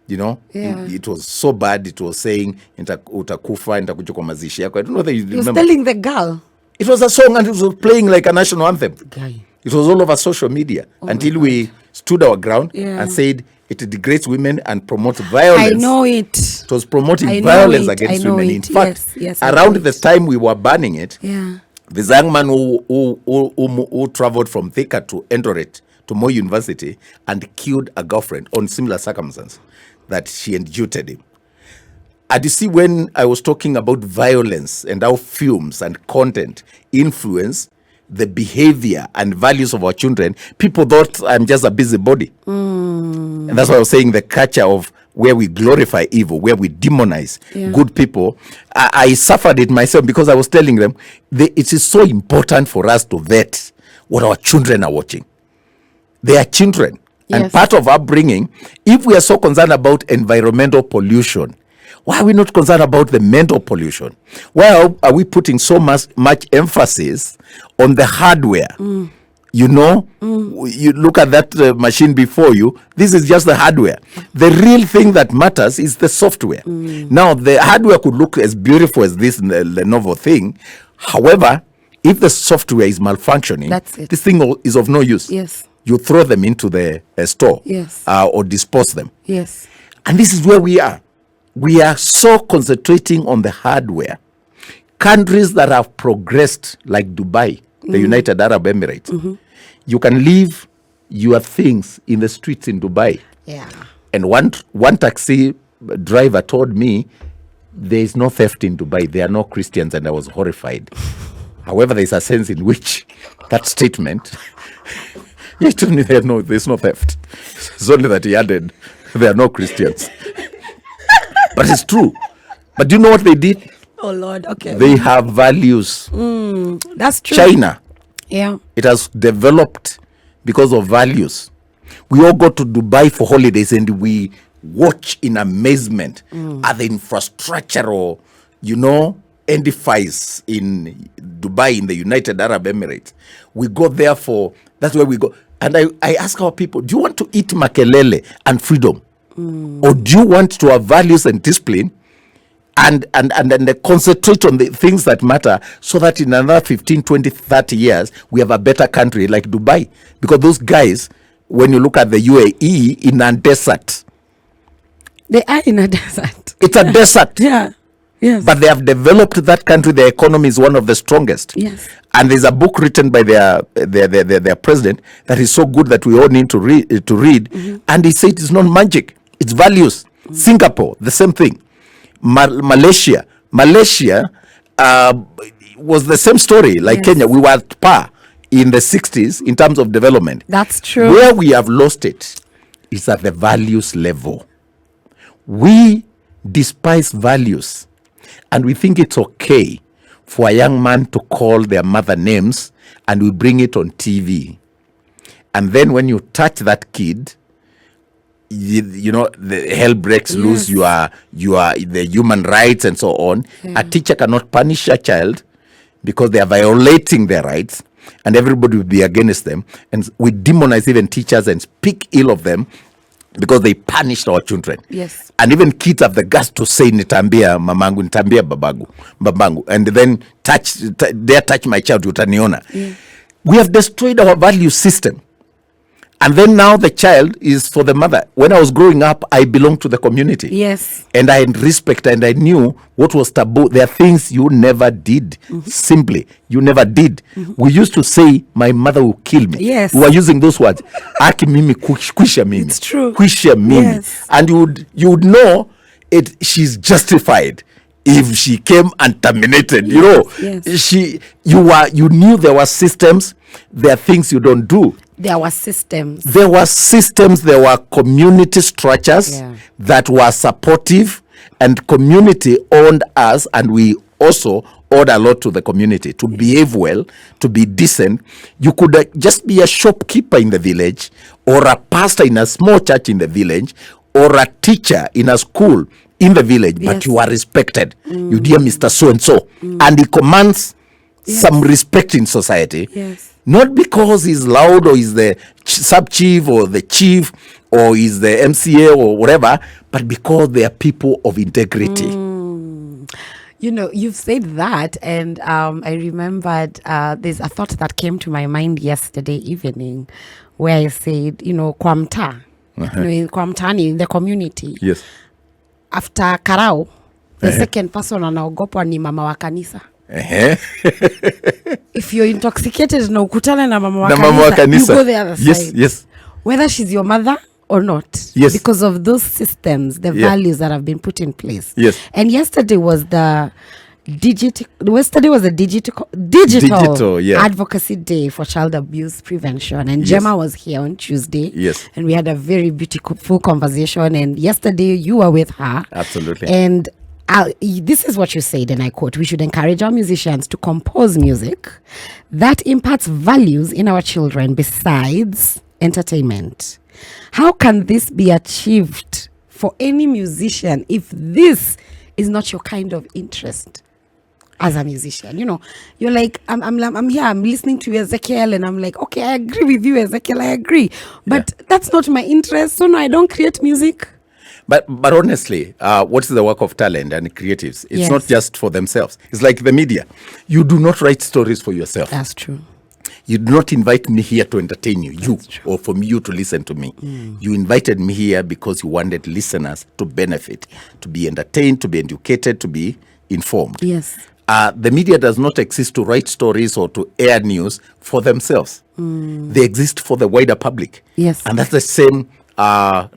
It was so bad. It was saying, utakufa, nitakuja kwa mazishi yako. I don't know that you remember. He was telling the girl. It was a song, and it was playing like a national anthem. It was all over social media until we stood our ground and said it degrades women and promotes violence. I know it. It was promoting violence against women. In fact, around the time we were banning it, this young man who traveled from Thika to Eldoret to Moi University and killed a girlfriend on similar circumstances that she induced him. And you see, when I was talking about violence and how films and content influence the behavior and values of our children, people thought I'm just a busybody. And that's why I was saying the culture of where we glorify evil, where we demonize good people. I suffered it myself because I was telling them it is so important for us to vet what our children are watching. They are children. And part of upbringing, if we are so concerned about environmental pollution, why are we not concerned about the mental pollution? Why are we putting so much emphasis on the hardware? You look at that machine before you. This is just the hardware. The real thing that matters is the software. Now, the hardware could look as beautiful as this Lenovo thing. However, if the software is malfunctioning, this thing is of no use. Yes. You throw them into the store or dispose them. Yes. And this is where we are. We are so concentrating on the hardware. Countries that have progressed, like Dubai, the United Arab Emirates, you can leave your things in the streets in Dubai. Yeah. And one taxi driver told me there is no theft in Dubai. There are no Christians, and I was horrified. However, there is a sense in which that statement, he told me there's no theft. It's only that he added, there are no Christians. But it's true. But do you know what they did? Oh, Lord. Okay. They have values. That's true. China. Yeah. It has developed because of values. We all go to Dubai for holidays and we watch in amazement at the infrastructural, edifice in Dubai, in the United Arab Emirates. We go there that's where we go. And I ask our people, do you want to eat makelele and freedom? Or do you want to have values and discipline and concentrate on the things that matter so that in another 15, 20, 30 years, we have a better country like Dubai? Because those guys, when you look at the UAE, in a desert. They are in a desert. It's a desert. Yeah. Yes. But they have developed that country. Their economy is one of the strongest. Yes. And there's a book written by their president that is so good that we all need to read. And he said it's not magic. It's values. Singapore, the same thing. Malaysia was the same story like Kenya. We were at par in the 60s in terms of development. That's true. Where we have lost it is at the values level. We despise values, and we think it's okay for a young man to call their mother names, and we bring it on TV. And then when you touch that kid, the hell breaks loose. You are the human rights and so on. A teacher cannot punish a child because they are violating their rights, and everybody will be against them. And we demonize even teachers and speak ill of them because they punished our children. Yes. And even kids have the guts to say nitambia mamangu, nitambia babangu, and then touch my child, utaniona. We have destroyed our value system. And then now the child is for the mother. When I was growing up, I belonged to the community. Yes. And I had respect and I knew what was taboo. There are things you never did. Simply, you never did. We used to say, my mother will kill me. Yes. We were using those words. Aki mimi, kwisha mimi. It's true. Kwisha mimi. Yes. And you would know it. She's justified if she came and terminated. You know, Yes. you knew there were systems. There are things you don't do. There were systems. There were community structures that were supportive, and community owned us, and we also owed a lot to the community to behave well, to be decent. You could just be a shopkeeper in the village, or a pastor in a small church in the village, or a teacher in a school in the village, but you are respected. You dear Mr. So-and-so. And he commands some respect in society. Yes. Not because he's loud or he's the sub-chief or the chief or he's the MCA or whatever, but because they are people of integrity. You know, you've said that, and I remembered there's a thought that came to my mind yesterday evening where I said, you know, kwa mtaa, kwa mtaani, in the community. Yes. After Karao, the second person anaogopwa ni mama wa kanisa. If you're intoxicated na ukutana na mama wa kanisa, you go the other side. Yes. Whether she's your mother or not. Yes. Because of those systems, the values that have been put in place. Yes. And yesterday was the digital advocacy day for child abuse prevention, and Gemma was here on Tuesday. Yes. And we had a very beautiful conversation, and yesterday you were with her. Absolutely. And this is what you said, and I quote, we should encourage our musicians to compose music that imparts values in our children besides entertainment. How can this be achieved for any musician if this is not your kind of interest as a musician? You know, you're like, I'm here, I'm listening to EZEKIEL, and I'm like, okay, I agree with you, EZEKIEL, I agree. But that's not my interest, so no, I don't create music. But honestly, what is the work of talent and creatives? It's not just for themselves. It's like the media. You do not write stories for yourself. That's true. You do not invite me here to entertain you, or for you to listen to me. You invited me here because you wanted listeners to benefit, to be entertained, to be educated, to be informed. Yes. The media does not exist to write stories or to air news for themselves. They exist for the wider public. Yes. And that's the same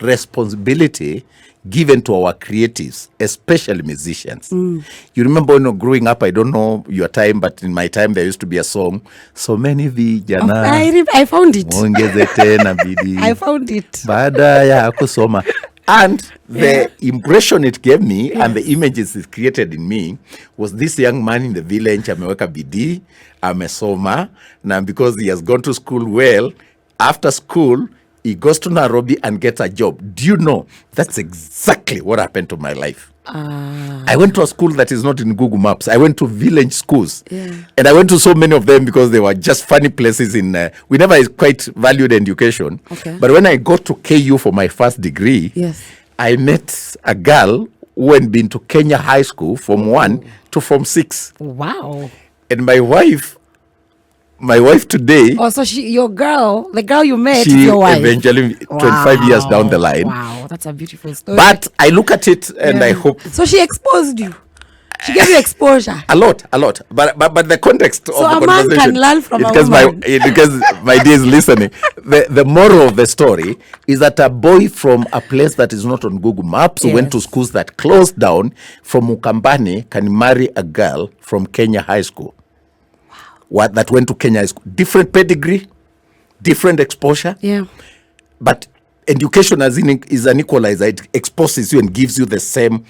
responsibility given to our creatives, especially musicians. You remember when growing up, I don't know your time, but in my time there used to be a song, so many vijana. I found it. Ongeze tena bidii. I found it. Baada ya kusoma. And the impression it gave me and the images it created in me was this young man in the village, ameweka bidii, amesoma, na because he has gone to school well, after school, he goes to Nairobi and gets a job. Do you know? That's exactly what happened to my life. I went to a school that is not in Google Maps. I went to village schools. And I went to so many of them because they were just funny places in... we never quite valued education. Okay. But when I got to KU for my first degree, I met a girl who had been to Kenya High School from 1 to from 6. Wow. And my wife today... Oh, so the girl you met is she your wife. Eventually, 25 years down the line. Wow, that's a beautiful story. But I look at it and I hope... So she exposed you. She gave you exposure. A lot. But the context of the a conversation... man can learn from a because woman. because my dear is listening. The moral of the story is that a boy from a place that is not on Google Maps, who went to schools that closed down, from Ukambani, can marry a girl from Kenya High School. That went to Kenya High School. Different pedigree, different exposure. Yeah. But education is an equalizer. It exposes you and gives you the same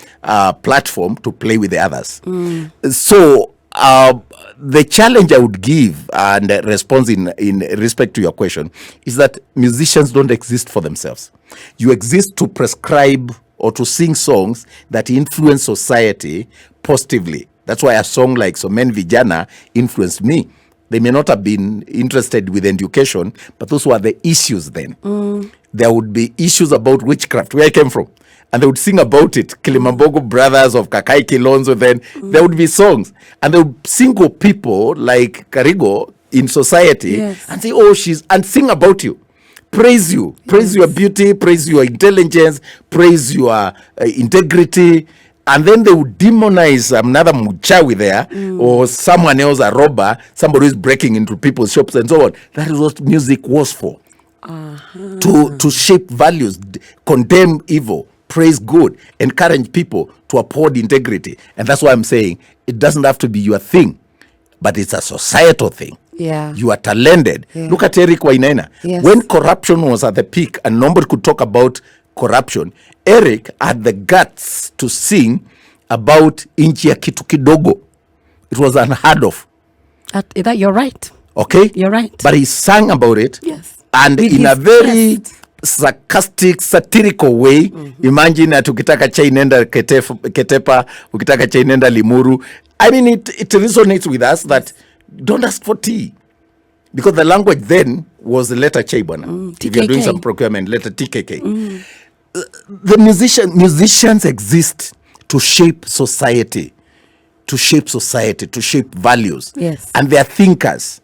platform to play with the others. So the challenge I would give and response in respect to your question is that musicians don't exist for themselves. You exist to prescribe or to sing songs that influence society positively. That's why a song like So Many Vijana influenced me. They may not have been interested with education, but those were the issues then. There would be issues about witchcraft, where I came from. And they would sing about it. Kilimambogo brothers of Kakai Kilonzo then. There would be songs. And they would single people like Karigo in society and say, and sing about you. praise you, praise your beauty, praise your intelligence, praise your integrity, and then they would demonize another mchawi there or someone else, a robber, somebody who's breaking into people's shops and so on. That is what music was for. To shape values, condemn evil, praise good, encourage people to uphold integrity. And that's why I'm saying it doesn't have to be your thing, but it's a societal thing. Yeah. You are talented. Yeah. Look at Eric Wainaina. Yes. When corruption was at the peak and nobody could talk about corruption, Eric had the guts to sing about inchi ya kitu kidogo. It was unheard of. That you're right. Okay? You're right. But he sang about it. Yes. And With in a his very chest. sarcastic, satirical way. Imagine that ukitaka chai nenda Ketepa, ukitaka chai nenda Limuru. I mean, it resonates with us that don't ask for tea. Because the language then was the letter chai bwana. If you're doing TKK. some procurement, letter TKK. The musicians exist to shape society, to shape values. Yes. And they are thinkers.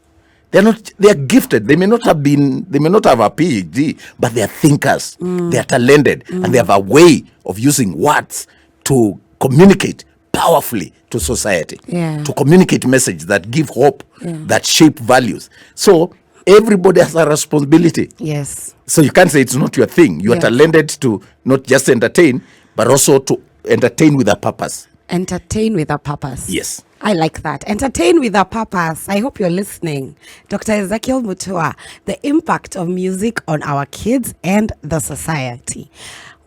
They are gifted. They may not have a PhD, but they are thinkers. They are talented, and they have a way of using words to communicate powerfully to society, Yeah. to communicate messages that give hope, that shape values. So everybody has a responsibility. Yes. So you can't say it's not your thing. You are Yeah. talented to not just entertain, but also to entertain with a purpose. Entertain with a purpose. Yes. I like that. Entertain with a purpose. I hope you're listening. Dr. EZEKIEL MUTUA, the impact of music on our kids and the society.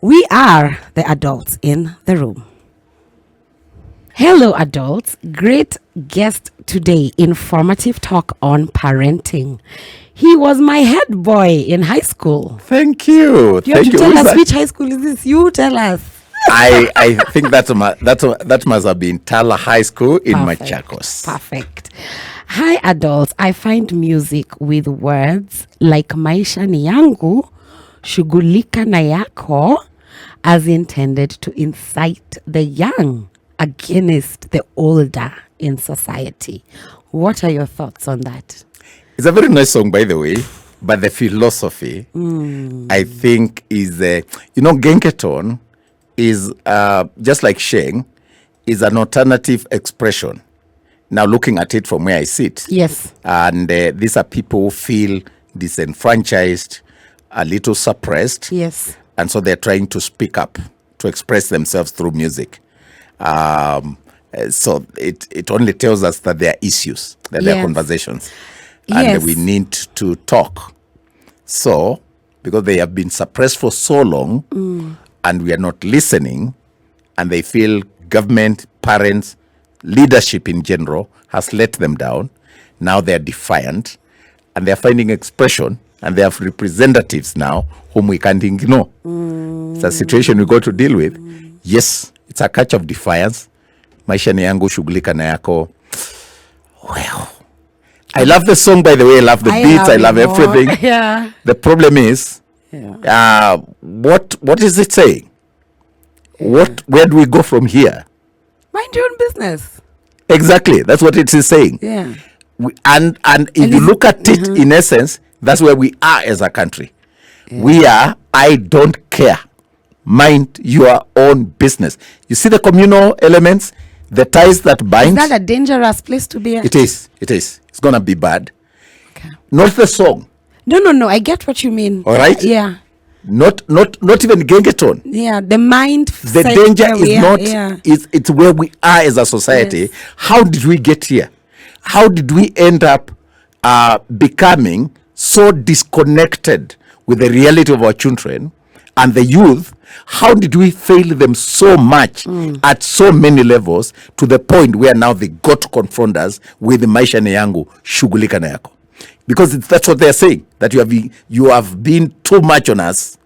We are the adults in the room. Hello, adults. Great guest today. Informative talk on parenting. He was my head boy in high school. Thank you. You have Thank to tell Who's us that? which high school is this. You tell us. I think that must have been Tala High School in Perfect. Machakos. Perfect. Hi, adults. I find music with words like maisha ni yangu, shughulika na yako, as intended to incite the young against the older in society. What are your thoughts on that? It's a very nice song, by the way, but the philosophy, I think, is Genketon is just like Sheng, is an alternative expression. Now, looking at it from where I sit, Yes. and these are people who feel disenfranchised, a little suppressed, Yes. and so they're trying to speak up, to express themselves through music. So it only tells us that there are issues, that there are Yes. conversations, Yes. and we need to talk. So, because they have been suppressed for so long, and we are not listening, and they feel government, parents, leadership in general has let them down. Now they're defiant, and they're finding expression, and they have representatives now whom we can't ignore. It's a situation we got to deal with. Yes, it's a catch of defiance. Maisha ni yangu, shughulika na yako. Well, I love the song, by the way. I love the beats. I love it more. everything. Yeah. The problem is, what is it saying? Where do we go from here? Mind your own business. Exactly. That's what it is saying. Yeah. And if you look at it in essence, that's where we are as a country. We are, I don't care. Mind your own business. You see the communal elements, the ties that bind. Is that a dangerous place to be at? It is. It's going to be bad. Okay. Not the song. No. I get what you mean. All right? Yeah. Not even Gengeton. Yeah. The mind. The danger is not, it's where we are as a society. Yes. How did we get here? How did we end up becoming so disconnected with the reality of our children and the youth? How did we fail them so much at so many levels to the point where now they got to confront us with maisha ni yangu, shughulika na yako? Because that's what they're saying, that you have been too much on us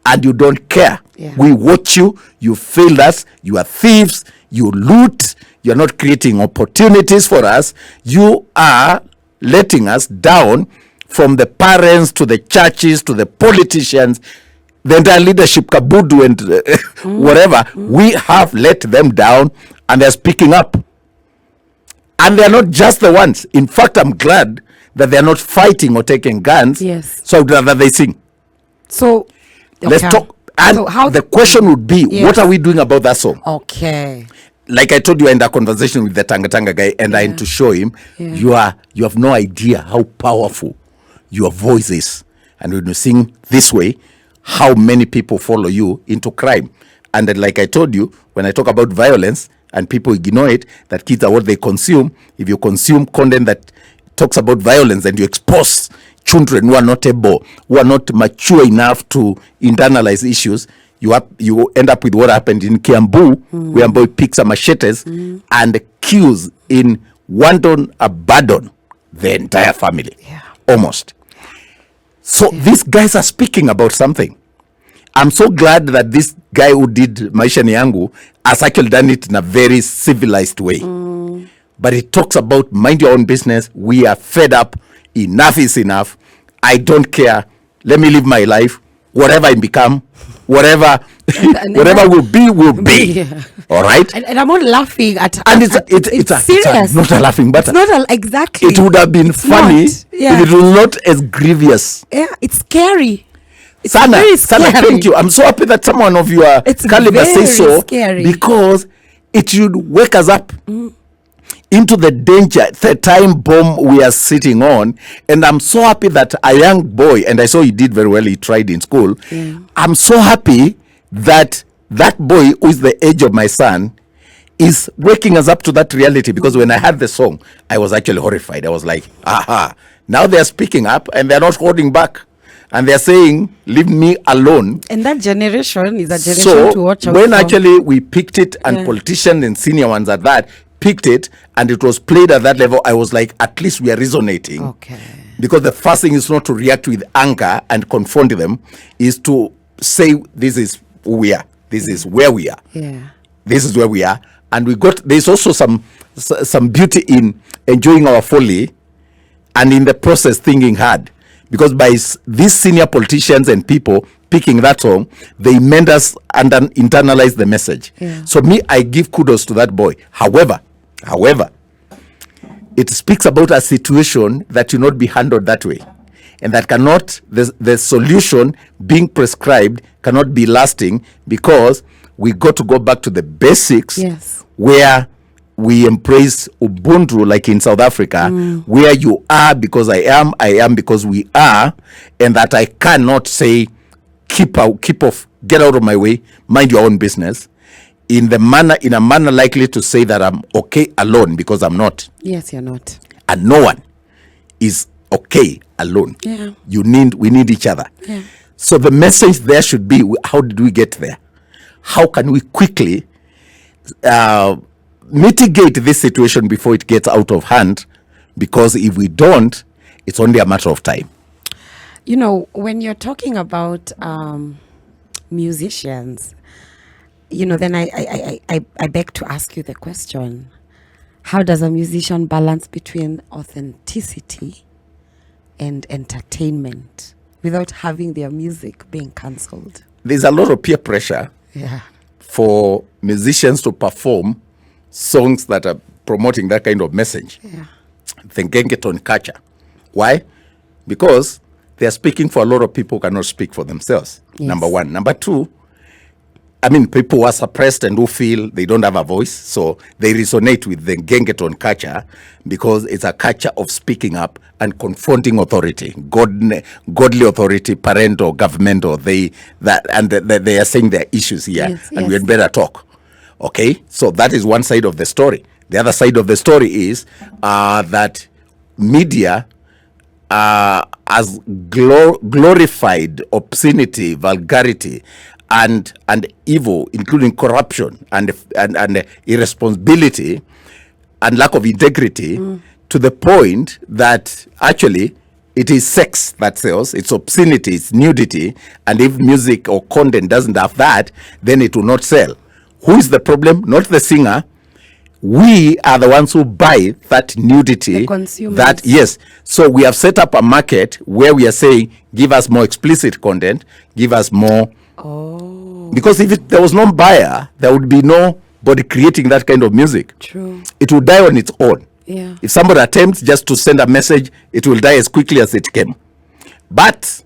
and you don't care. Yeah. We watch you, you failed us, you are thieves, you loot, you're not creating opportunities for us, you are letting us down, from the parents to the churches to the politicians, the entire leadership, Kabudu and whatever. We have let them down and they're speaking up. And they're not just the ones. In fact, I'm glad that they're not fighting or taking guns. Yes. So I'd rather they sing. So Let's okay. talk. And So how the question would be, Yes. what are we doing about that song? Okay. Like I told you, I had a conversation with the Tanga Tanga guy, and I had to show him, you have no idea how powerful your voice is. And when you sing this way, how many people follow you into crime. And then, like I told you, when I talk about violence and people ignore it, that kids are what they consume. If you consume content that talks about violence and you expose children who are not able, who are not mature enough to internalize issues, you end up with what happened in Kiambu, where a boy picks up machetes and kills in wanton abandon the entire family. Yeah. Almost. So these guys are speaking about something. I'm so glad that this guy who did Maisha Ni Yangu has actually done it in a very civilized way. But it talks about mind your own business. We are fed up. Enough is enough. I don't care. Let me live my life. Whatever I become, whatever whatever will be. Yeah. All right? And I'm not laughing at And it's it's serious. not a laughing matter. It's not exactly. It would have been funny Yeah. if it was not as grievous. Yeah, it's scary. It's Sana, very Sana, scary. thank you. I'm so happy that someone of your It's caliber very says so, scary. because it should wake us up into the danger, the time bomb we are sitting on. And I'm so happy that a young boy, and I saw he did very well, he tried in school. I'm so happy that that boy, who is the age of my son, is waking us up to that reality. Because when I heard the song, I was actually horrified. I was like, aha, now they're speaking up and they're not holding back. And they're saying, leave me alone. And that generation is a generation So to watch out when for. actually we picked it, and politicians and senior ones at that picked it, and it was played at that level, I was like, at least we are resonating. Okay. Because the first thing is not to react with anger and confront them, is to say, this is who we are. This is where we are. Yeah. This is where we are. And there's also some beauty in enjoying our folly, and in the process thinking hard. Because by these senior politicians and people picking that song, they made us internalize the message. Yeah. So I give kudos to that boy. However, it speaks about a situation that should not be handled that way. And that cannot, the solution being prescribed cannot be lasting, because we got to go back to the basics. Yes. Where we embrace Ubuntu, like in South Africa, where you are because I am because we are, and that I cannot say, keep off, get out of my way, mind your own business, in a manner likely to say that I'm okay alone, because I'm not. Yes, you're not. And no one is okay alone. Yeah. We need each other. Yeah. So the message there should be, how did we get there? How can we quickly mitigate this situation before it gets out of hand? Because if we don't, it's only a matter of time. You know, when you're talking about musicians, you know, then I beg to ask you the question, how does a musician balance between authenticity and entertainment without having their music being cancelled? There's a lot of peer pressure for musicians to perform songs that are promoting that kind of message. Yeah. The gengeton culture. Why? Because they are speaking for a lot of people who cannot speak for themselves. Yes. Number one. Number two, people who are suppressed and who feel they don't have a voice, so they resonate with the gengeton culture, because it's a culture of speaking up and confronting authority, godly authority, parental, governmental. They are saying their issues here, and we had better talk. Okay, so that is one side of the story. The other side of the story is that media has glorified obscenity, vulgarity, and evil, including corruption and irresponsibility and lack of integrity, to the point that actually it is sex that sells, it's obscenity, it's nudity, and if music or content doesn't have that, then it will not sell. Who is the problem? Not the singer. We are the ones who buy that nudity. The consumers. Yes. So we have set up a market where we are saying, give us more explicit content, give us more. Oh. Because if there was no buyer, there would be nobody creating that kind of music. True. It will die on its own. Yeah. If somebody attempts just to send a message, it will die as quickly as it came. But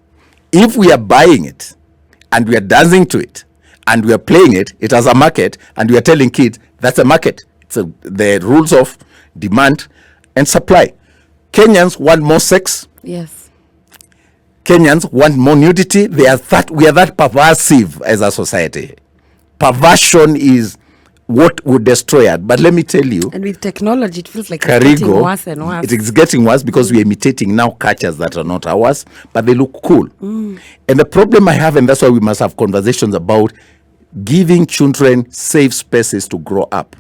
If we are buying it and we are dancing to it and we are playing it, it has a market, and we are telling kids that's a market. It's the rules of demand and supply. Kenyans want more sex. Yes. Kenyans want more nudity. We are that pervasive as a society. Perversion is what would destroy it. But let me tell you, And with technology, it feels like it's getting Karigo, worse and worse. it is getting worse because we are imitating now cultures that are not ours, but they look cool. And the problem I have, and that's why we must have conversations about giving children safe spaces to grow up,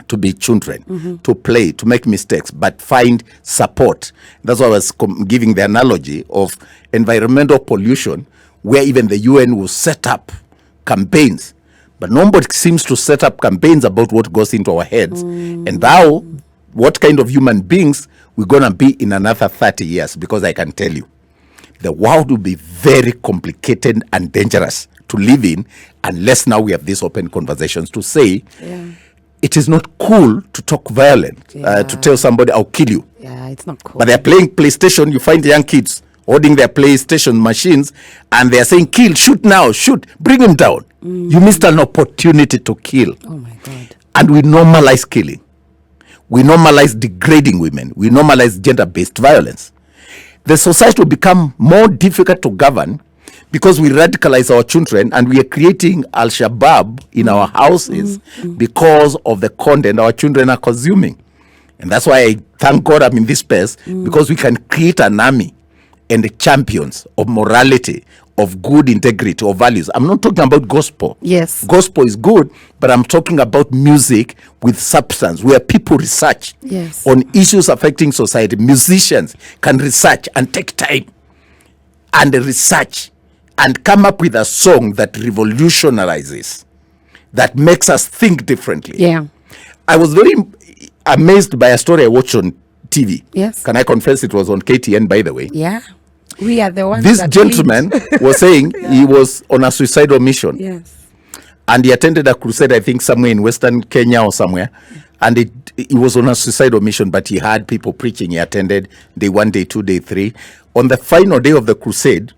to be children, to play, to make mistakes, but find support. That's why I was giving the analogy of environmental pollution, where even the UN will set up campaigns, but nobody seems to set up campaigns about what goes into our heads. And now, what kind of human beings we're going to be in another 30 years, because I can tell you, the world will be very complicated and dangerous to live in unless now we have these open conversations to say, it is not cool to talk violent, to tell somebody, I'll kill you. Yeah, it's not cool. But they're playing PlayStation. You find young kids holding their PlayStation machines and they're saying, kill, shoot now, shoot, bring him down. You missed an opportunity to kill. Oh my God. And we normalize killing. We normalize degrading women. We normalize gender-based violence. The society will become more difficult to govern because we radicalize our children, and we are creating Al-Shabaab in our houses because of the content our children are consuming. And that's why I thank God I'm in this space, because we can create an army and the champions of morality, of good integrity, of values. I'm not talking about gospel. Yes. Gospel is good, but I'm talking about music with substance, where people research Yes. on issues affecting society. Musicians can research and take time and research and come up with a song that revolutionizes, that makes us think differently. Yeah. I was very amazed by a story I watched on TV. Yes. Can I confess it was on KTN, by the way? Yeah. We are the ones This that gentleman was saying he was on a suicidal mission. Yes. And he attended a crusade, I think somewhere in Western Kenya or somewhere. And he was on a suicidal mission, but he had people preaching. He attended day 1, day 2, day 3. On the final day of the crusade,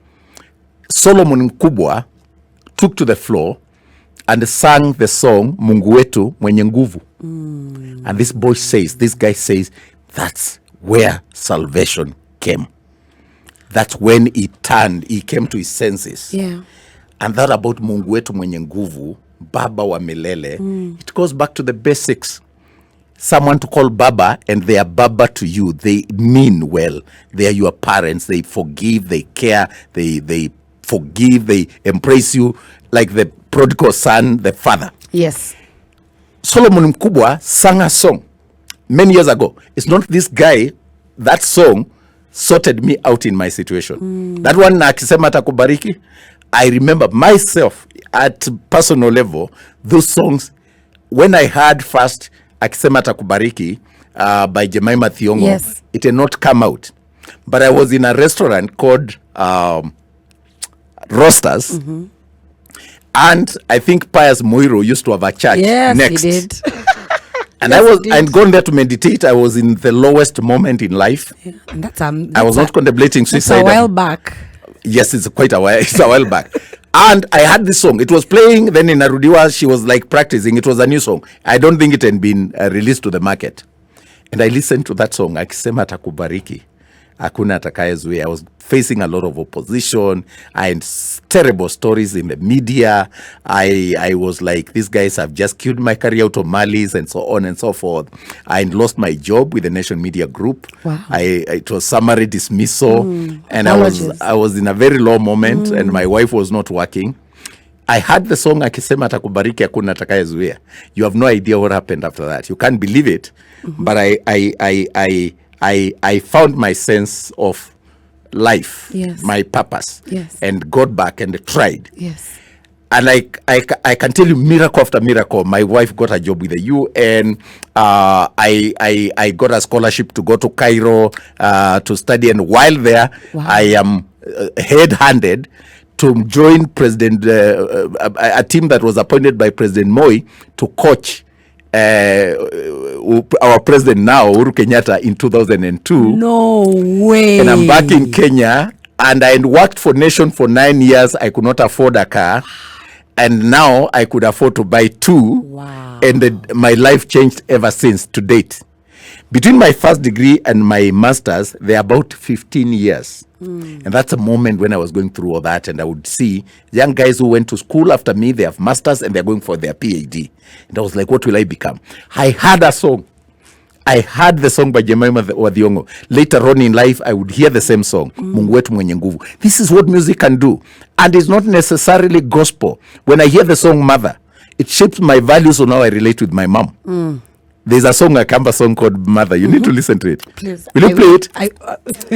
Solomon Mkubwa took to the floor and sang the song Mungu wetu mwenye nguvu. And this guy says, that's where salvation came. That's when he came to his senses. Yeah. And that about Mungu wetu mwenye nguvu, Baba wa milele, it goes back to the basics. Someone to call Baba, and they are Baba to you. They mean well. They are your parents. They forgive, they care, they forgive, they embrace you like the prodigal son, the father. Yes. Solomon Mkubwa sang a song many years ago. It's not this guy. That song sorted me out in my situation. That one, akisema atakubariki, I remember myself at personal level, those songs, when I heard first akisema atakubariki by Jemima Thiongo, Yes. it had not come out. But I was in a restaurant called Rosters, and I think Pius Muiro used to have a church Yes, next. he did. And Yes, he did. I'd gone there to meditate. I was in the lowest moment in life. Yeah. And that's I was not contemplating That's suicide. a while back. Yes, it's quite a while. It's a while back. And I had this song. It was playing. Then in Arudiwa, she was like practicing. It was a new song. I don't think it had been released to the market. And I listened to that song. Akisema atakubariki, hakuna atakayezuia. I was facing a lot of opposition and terrible stories in the media. I was like, these guys have just killed my career out of malice and so on and so forth. I lost my job with the Nation Media Group. Wow. It was summary dismissal, and Apologies. I was in a very low moment, and my wife was not working. I heard the song akisema atakubariki hakuna atakayezuia. You have no idea what happened after that. You can't believe it. But I found my sense of life, Yes. my purpose, Yes. and got back and tried. Yes. And I can tell you miracle after miracle. My wife got a job with the UN. I got a scholarship to go to Cairo to study. And while there, Wow. I am head-handed to join a team that was appointed by President Moi to coach our president now, Uhuru Kenyatta, in 2002. No way. And I'm back in Kenya And I worked for Nation for 9 years. I could not afford a car. And now I could afford to buy 2. Wow. And my life changed ever since to date. Between my first degree and my master's, they're about 15 years. And that's a moment when I was going through all that, and I would see young guys who went to school after me, they have masters and they're going for their PhD. And I was like, what will I become? I had a song. I heard the song by Jemima Wadhiongo. Later on in life, I would hear the same song. Mungu wetu mwenye nguvu. This is what music can do. And it's not necessarily gospel. When I hear the song Mother, it shapes my values on how I relate with my mom. There's a song, a Kamba song called Mother. You need to listen to it. Please. Will you play it?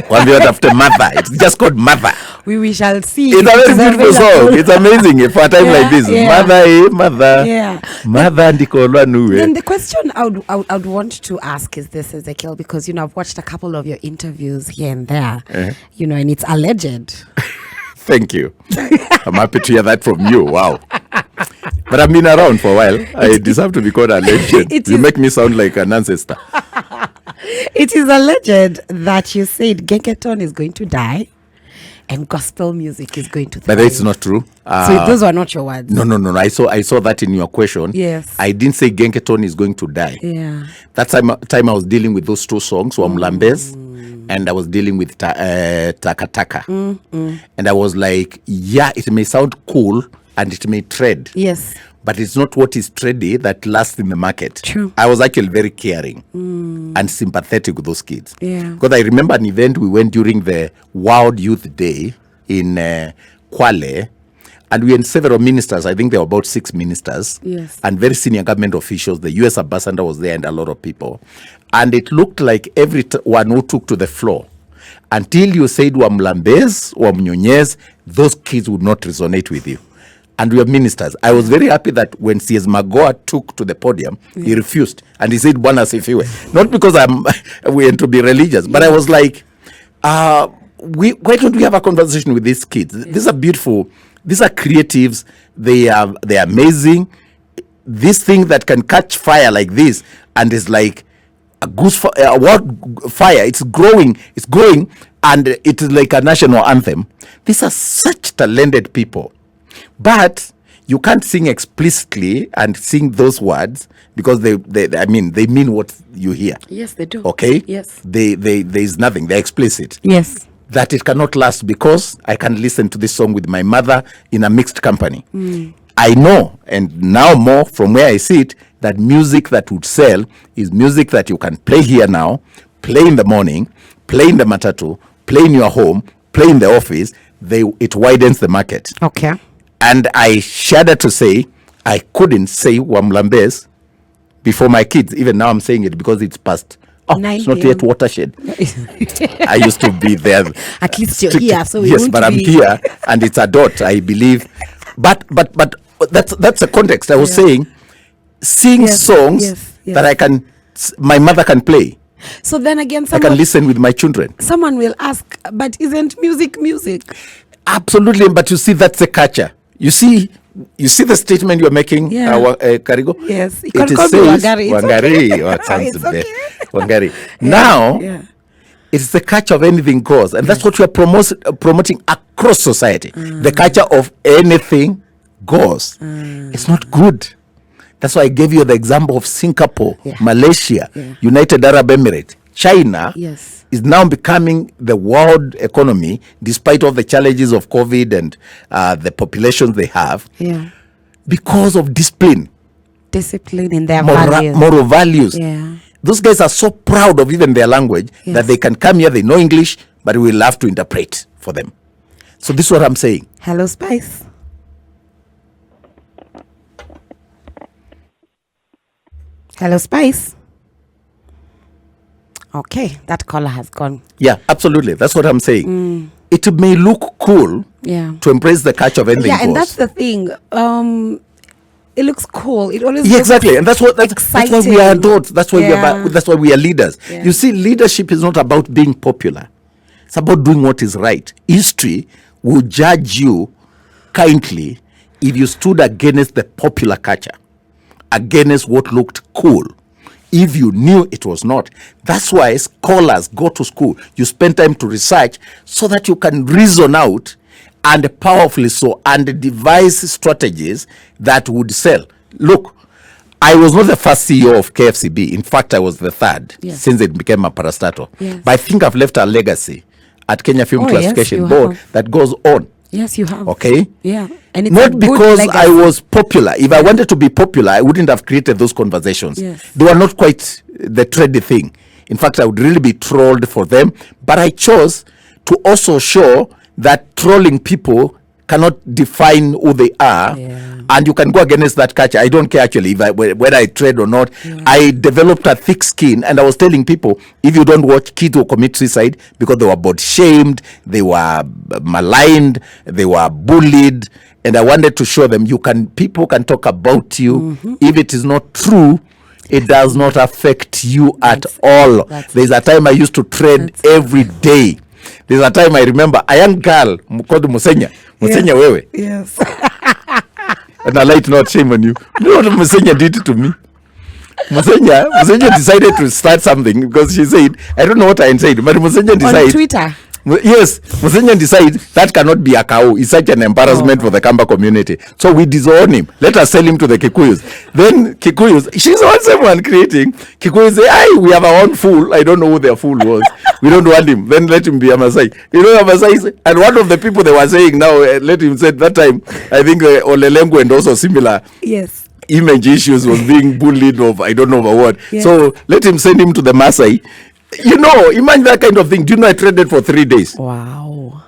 One word after Mother. It's just called Mother. We shall see. It's a very beautiful song. It's amazing for a time like this. Mother, mother. Yeah. Mother ndikolwa nuwe. Then the question I would want to ask is this, Ezekiel, because, I've watched a couple of your interviews here and there, and it's alleged. Thank you. I'm happy to hear that from you. Wow. But I've been around for a while. I deserve to be called a legend. You make me sound like an ancestor. It is alleged that you said Gengeton is going to die and gospel music is going to thrive. But that's not true. So those were not your words. No. I saw that in your question. Yes. I didn't say Gengeton is going to die. Yeah. That time I was dealing with those 2 songs, Wamlambes, and I was dealing with Taka Taka. And I was like, yeah, it may sound cool and it may trend. Yes. But it's not what is trendy that lasts in the market. True. I was actually very caring and sympathetic with those kids. Yeah. Because I remember an event we went during the World Youth Day in Kwale, and we had several ministers. I think there were about 6 ministers. Yes. And very senior government officials. The U.S. ambassador was there and a lot of people. And it looked like everyone who took to the floor, until you said Wamlambes, Wamnyonyes, those kids would not resonate with you. And we are ministers. I was very happy that when C.S. Magoa took to the podium, he refused. And he said, Bwana Sifiwe. Not because we want to be religious, but I was like, why don't we have a conversation with these kids? These are beautiful. These are creatives. They're amazing. This thing that can catch fire like this and is like a goose fire. It's growing, and it is like a national anthem. These are such talented people. But you can't sing explicitly and sing those words because they mean what you hear. Yes, they do. Okay? Yes. There is nothing. They're explicit. Yes. That it cannot last because I can listen to this song with my mother in a mixed company. I know, and now more from where I sit, that music that would sell is music that you can play here now, play in the morning, play in the matatu, play in your home, play in the office. It widens the market. Okay. And I shudder to say, I couldn't say Wamlambes before my kids. Even now I'm saying it because it's past. Oh, 9 it's not p.m. yet watershed. I used to be there. At least you're here, so we yes, won't but I'm be... here, and it's a dot, I believe. But that's the context. I was saying, sing songs that my mother can play. So then again, I can listen with my children. Someone will ask, but isn't music? Absolutely, but you see, that's the culture. You see the statement you're making, Karigo? Yes. It says Wangari. What sounds okay. Wangari. Now, it's the culture of anything goes. And that's what we are promoting across society. The culture of anything goes. It's not good. That's why I gave you the example of Singapore, Malaysia, United Arab Emirates. China is now becoming the world economy, despite all the challenges of COVID and the populations they have, because of discipline in their moral values. Yeah. Those guys are so proud of even their language that they can come here, they know English, but we will have to interpret for them. So this is what I'm saying. Hello, Spice. Hello, Spice. Okay, that caller has gone. Yeah, absolutely. That's what I'm saying. It may look cool to embrace the culture of anything. Yeah, and that's the thing. It looks cool. It always exactly, and that's why we are adults. That's why we are leaders. Yeah. You see, leadership is not about being popular. It's about doing what is right. History will judge you kindly if you stood against the popular culture, against what looked cool. if you knew it was not. That's why scholars go to school. You spend time to research so that you can reason out, and powerfully so, and devise strategies that would sell. Look, I was not the first CEO of KFCB. In fact, I was the third since it became a parastatal. But I think I've left a legacy at Kenya Film Classification Board that goes on. Yes, you have. Okay? Yeah. And it's not because I was popular. If I wanted to be popular, I wouldn't have created those conversations. Yes. They were not quite the trendy thing. In fact, I would really be trolled for them. But I chose to also show that trolling people cannot define who they are, and you can go against that culture. I don't care actually whether I trade or not. I developed a thick skin, and I was telling people, if you don't watch, kids will commit suicide because they were body shamed, they were maligned, they were bullied, and I wanted to show them people can talk about you. If it is not true, it does not affect you at all. There's a time I used to trade every day. There's a time I remember a young girl called Musenya wewe. Yes. And I like not shame on you. You know what Musenya did to me? Musenya decided to start something because she said, I don't know what I said, but Musenya decided. On Twitter. Yes, Musenya decided that cannot be a cow. It's such an embarrassment for the Kamba community. So we disown him. Let us sell him to the Kikuyus. Then Kikuyus, she's the someone creating. Kikuyus say, we have our own fool. I don't know who their fool was. We don't want him. Then let him be a Masai. You know, a Masai. And one of the people they were saying now, let him say that time, I think Olelengu and also similar. Yes. Image issues was being bullied of I don't know about what. Yes. So let him send him to the Masai. You know, imagine that kind of thing. Do you know I traded for 3 days? Wow.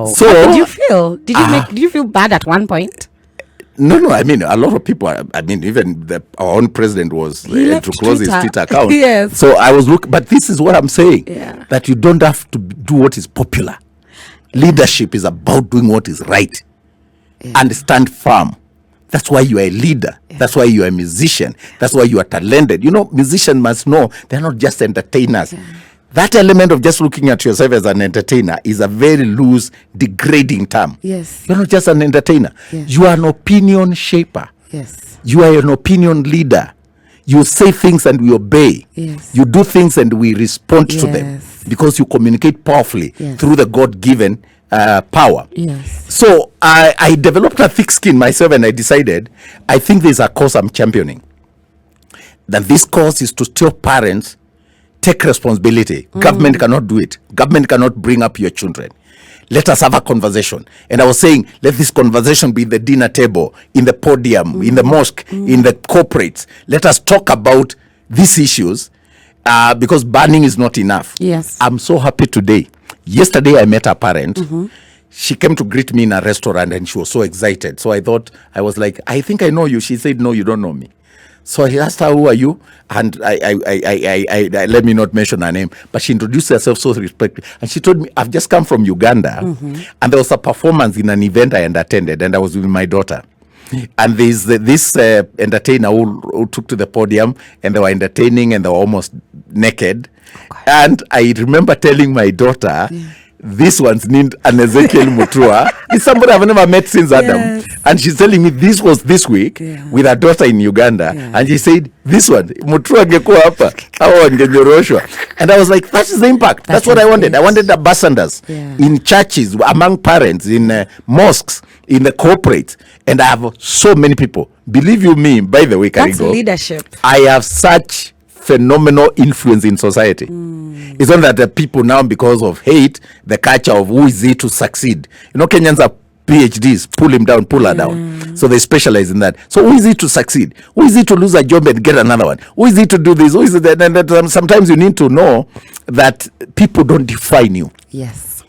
So how did you feel? Did you feel bad at one point? No. I mean, a lot of people. I mean, even our own president was to close his Twitter account. Yes. So I was looking, but this is what I'm saying. Yeah. That you don't have to do what is popular. Leadership is about doing what is right, and stand firm. That's why you are a leader. That's why you are a musician. That's why you are talented. You know, musicians must know they're not just entertainers. That element of just looking at yourself as an entertainer is a very loose, degrading term. Yes. You're not just an entertainer. Yes. You are an opinion shaper. Yes. You are an opinion leader. You say things and we obey. Yes. You do things and we respond to them because you communicate powerfully through the God-given power. Yes. So I developed a thick skin myself, and I decided I think there's a cause I'm championing. That this cause is to tell parents, take responsibility. Government cannot do it. Government cannot bring up your children. Let us have a conversation. And I was saying, let this conversation be the dinner table, in the podium, in the mosque, in the corporates. Let us talk about these issues because banning is not enough. Yes. I'm so happy today. Yesterday, I met a parent. She came to greet me in a restaurant and she was so excited. So I was like, I think I know you. She said, no, you don't know me. So I asked her, who are you? And I let me not mention her name, but she introduced herself so respectfully. And she told me, I've just come from Uganda. And there was a performance in an event I had attended, and I was with my daughter. And there's this entertainer who took to the podium, and they were entertaining, and they were almost naked. And I remember telling my daughter, this one's named an EZEKIEL MUTUA. It's somebody I've never met since Adam. And she's telling me this was this week with her daughter in Uganda. And she said, this one, MUTUA ngekuwa hapa, hawa wangenyoroshwa. And I was like, that is the impact. That's what I wanted. I wanted ambassadors in churches, among parents, in mosques, in the corporates. And I have so many people. Believe you me, by the way, That's Karigo, leadership. I have such phenomenal influence in society. It's not that the people now, because of hate, the culture of who is it to succeed. You know, Kenyans are PhDs, pull him down, pull her down. So they specialize in that. So who is it to succeed? Who is it to lose a job and get another one? Who is it to do this? Who is it that? And sometimes you need to know that people don't define you. Yes.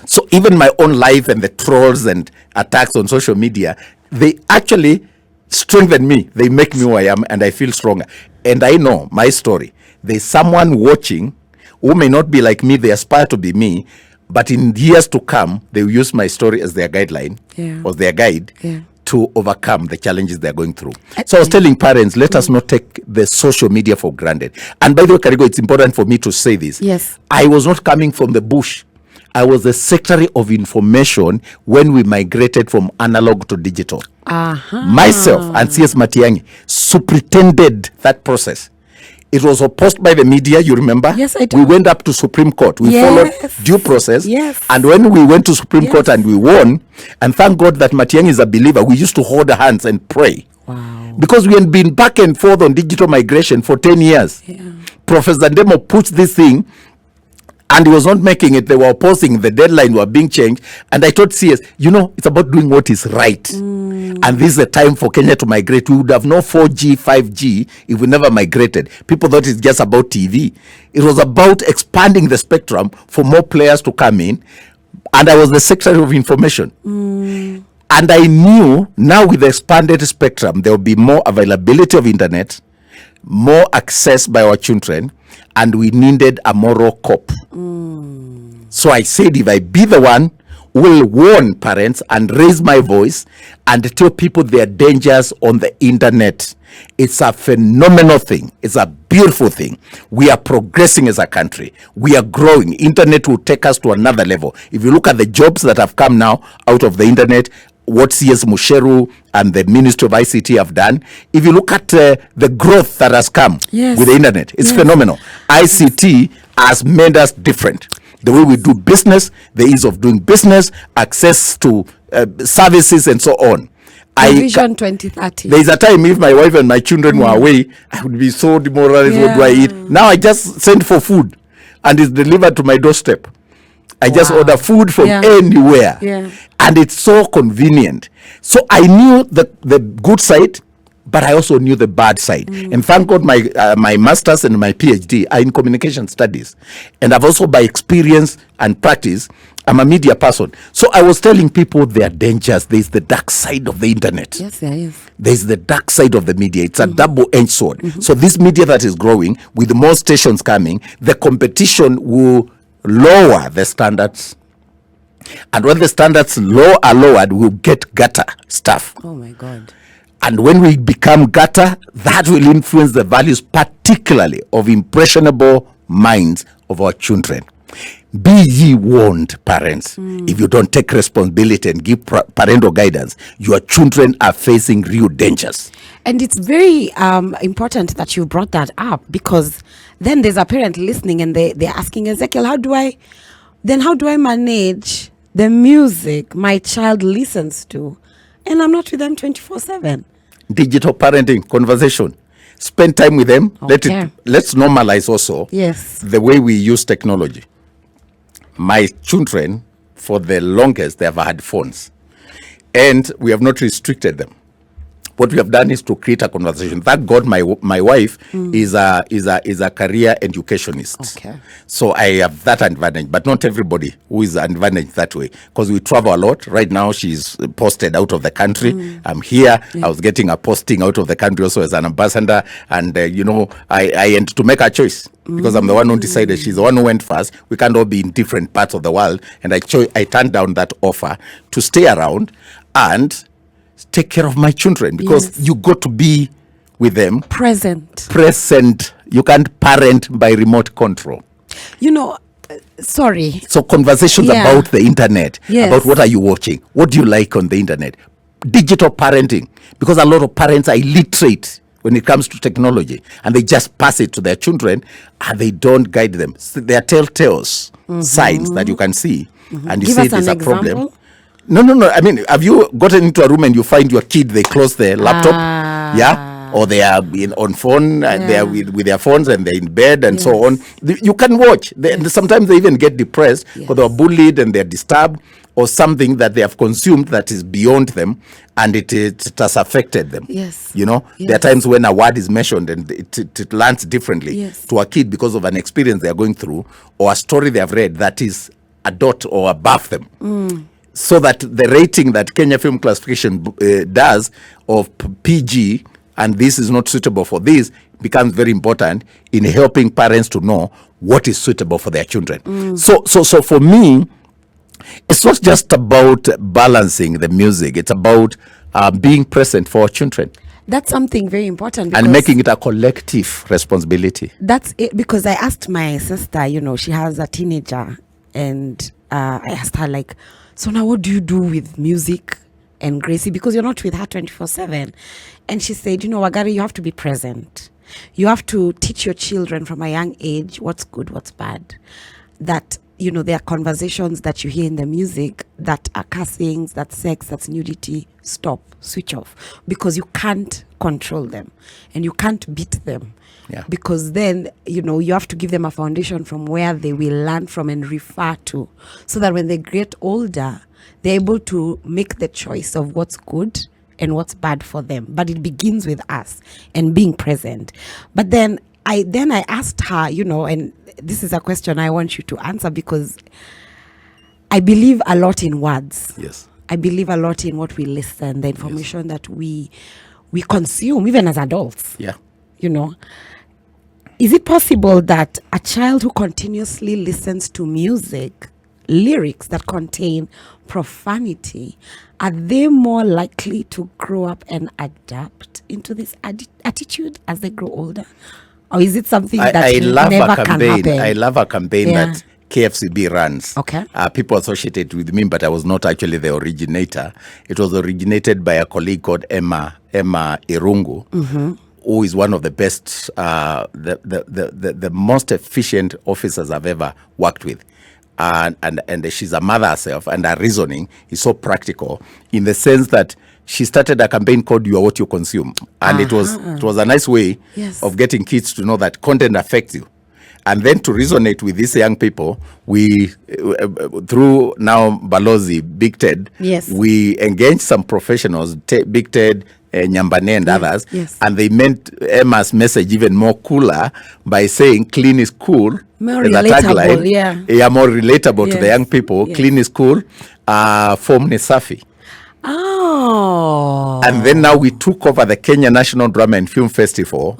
So even my own life and the trolls and attacks on social media, they actually strengthen me. They make me who I am, and I feel stronger. And I know my story. There's someone watching who may not be like me. They aspire to be me, but in years to come, they will use my story as their guideline or their guide to overcome the challenges they're going through. So I was telling parents, let us not take the social media for granted. And by the way, Karigo, it's important for me to say this. Yes. I was not coming from the bush. I was the Secretary of Information when we migrated from analog to digital. Myself and CS Matiang'i superintended that process. It was opposed by the media, you remember? Yes, I do. We went up to Supreme Court. We Yes. followed due process. Yes. And when we went to Supreme Yes. Court and we won, and thank God that Matiang'i is a believer, we used to hold hands and pray. Wow. Because we had been back and forth on digital migration for 10 years. Yeah. Professor Ndemo pushed this thing, and he was not making it. They were opposing, the deadline were being changed. And I told CS, it's about doing what is right. And this is the time for Kenya to migrate. We would have no 4G, 5G if we never migrated. People thought it's just about TV. It was about expanding the spectrum for more players to come in. And I was the Secretary of Information. And I knew now with the expanded spectrum, there will be more availability of internet, more access by our children, and we needed a moral cop. So I said, if I be the one who will warn parents and raise my voice and tell people their dangers on the internet, it's a phenomenal thing. It's a beautiful thing. We are progressing as a country. We are growing. Internet will take us to another level. If you look at the jobs that have come now out of the internet, what CS Musheru and the Ministry of ICT have done, if you look at the growth that has come Yes. with the internet, it's phenomenal. ICT has made us different. The way we do business, the ease of doing business, access to services and so on. Vision 2030. There is a time if my wife and my children were away, I would be so demoralized. What do I eat? Now I just send for food and it's delivered to my doorstep. I just order food from anywhere. Yeah. And it's so convenient. So I knew the good side, but I also knew the bad side. And thank God my master's and my PhD are in communication studies. And I've also, by experience and practice, I'm a media person. So I was telling people there are dangers. There's the dark side of the internet. Yes, there is. There's the dark side of the media. It's a double-edged sword. So this media that is growing, with more stations coming, the competition will lower the standards. And when the standards are lowered, we'll get gutter stuff. Oh my God. And when we become gutter, that will influence the values, particularly of impressionable minds of our children. Be ye warned, parents. If you don't take responsibility and give parental guidance, your children are facing real dangers. And it's very important that you brought that up, because then there's a parent listening and they're asking, Ezekiel, how do I manage the music my child listens to and I'm not with them 24/7? Digital parenting conversation. Spend time with them. Okay. Let's normalize also the way we use technology. My children, for the longest, they have had phones, and we have not restricted them. What we have done is to create a conversation. Thank God, my wife is a career educationist. Okay. So I have that advantage, but not everybody who is advantaged that way, because we travel a lot. Right now, she's posted out of the country. I'm here. I was getting a posting out of the country also as an ambassador, and I had to make a choice, because I'm the one who decided. She's the one who went first. We can't all be in different parts of the world, and I turned down that offer to stay around and take care of my children, because you got to be with them Present. You can't parent by remote control. Sorry. So conversations about the internet, Yes. about what are you watching, what do you like on the internet, digital parenting, because a lot of parents are illiterate when it comes to technology, and they just pass it to their children and they don't guide them. So there are telltales signs that you can see, and you Give say us there's an a problem. example. No. I mean, have you gotten into a room and you find your kid, they close their laptop? Or they are on phone, they are with their phones, and they're in bed and so on. You can watch. Sometimes they even get depressed because they are bullied and they're disturbed, or something that they have consumed that is beyond them, and it has affected them. Yes. There are times when a word is mentioned and it lands differently to a kid because of an experience they are going through, or a story they have read that is a dot or above them. So that the rating that Kenya Film Classification does of PG, and this is not suitable for this, becomes very important in helping parents to know what is suitable for their children. So for me, it's not just about balancing the music. It's about being present for our children. That's something very important. And making it a collective responsibility. That's it, because I asked my sister, she has a teenager, and I asked her, like, so now what do you do with music and Gracie, because you're not with her 24/7? And she said, Wagari, you have to be present. You have to teach your children from a young age what's good, what's bad. That, there are conversations that you hear in the music that are cursings, that's sex, that's nudity. Stop, switch off, because you can't control them and you can't beat them. Yeah. Because then, you have to give them a foundation from where they will learn from and refer to, so that when they get older, they're able to make the choice of what's good and what's bad for them. But it begins with us and being present. But then I asked her, and this is a question I want you to answer, because I believe a lot in words. Yes. I believe a lot in what we listen, the information that we consume, even as adults. Yeah. Is it possible that a child who continuously listens to music, lyrics that contain profanity, are they more likely to grow up and adapt into this attitude as they grow older? Or is it something that never can happen? I love a campaign Yeah. that KFCB runs. Okay. People associate it with me, but I was not actually the originator. It was originated by a colleague called Emma Irungu, who is one of the best, the most efficient officers I've ever worked with. And she's a mother herself, and her reasoning is so practical in the sense that she started a campaign called "You Are What You Consume," and it was a nice way Yes. of getting kids to know that content affects you, and then to resonate with these young people. We through now Balozi, Big Ted, Yes. we engaged some professionals, Big Ted, Nyambane and others, yes. and they made Emma's message even more cooler by saying "Clean is cool." More as a relatable, tagline. yeah. More relatable to Yes, the young people. yes. Clean is cool. Form ni safi. Oh. And then now we took over the Kenya National Drama and Film Festival,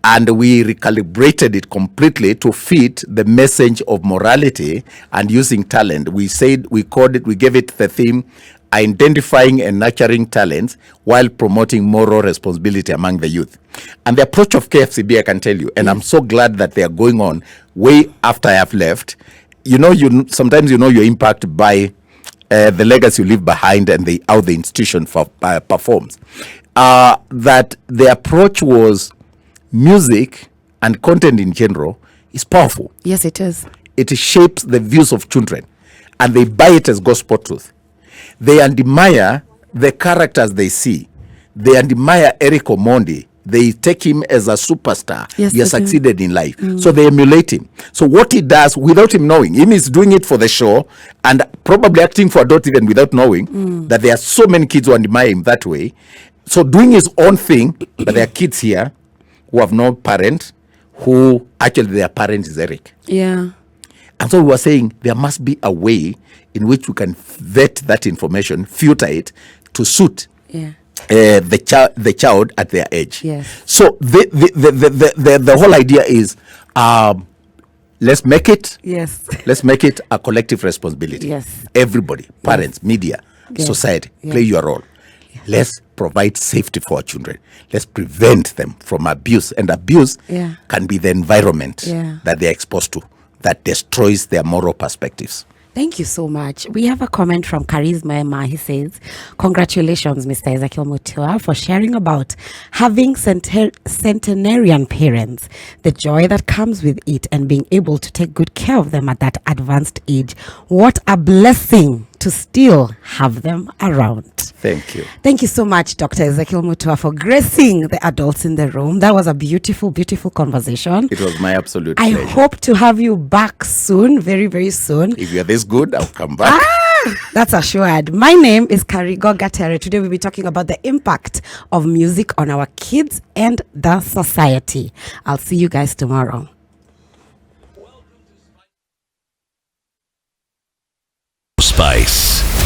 and we recalibrated it completely to fit the message of morality and using talent. We gave it the theme, identifying and nurturing talents while promoting moral responsibility among the youth. And the approach of KFCB, I can tell you, and I'm so glad that they are going on way after I have left. Sometimes your impact by the legacy you leave behind and how the institution performs. That the approach was music and content in general is powerful. Yes, it is. It shapes the views of children, and they buy it as gospel truth. They admire the characters they see. They admire Eric Omondi. They take him as a superstar. Yes, he has they do. succeeded in life. So they emulate him. So what he does without him knowing, him is doing it for the show and probably acting for adults even without knowing that there are so many kids who admire him that way. So doing his own thing, but there are kids here who have no parent, who actually their parent is Eric. Yeah. And so we were saying there must be a way in which we can vet that information, filter it to suit Yeah. the child at their age. Yes. So the whole idea is let's make it a collective responsibility. Yes. Everybody, parents, media, Yes. society, Yes. play your role. Let's provide safety for our children. Let's prevent them from abuse. And abuse Yeah. can be the environment Yeah. that they're exposed to that destroys their moral perspectives. Thank you so much. We have a comment from Charisma Emma. He says, congratulations, Mr. EZEKIEL MUTUA, for sharing about having centenarian parents, the joy that comes with it, and being able to take good care of them at that advanced age. What a blessing to still have them around. Thank you. Thank you so much, Dr. EZEKIEL MUTUA, for gracing the adults in the room. That was a beautiful, beautiful conversation. It was my absolute I pleasure. hope to have you back soon, very, very soon. If you're this good, I'll come back. That's assured. My name is Karigo Gatere. Today we'll be talking about the impact of music on our kids and the society. I'll see you guys tomorrow. Spice.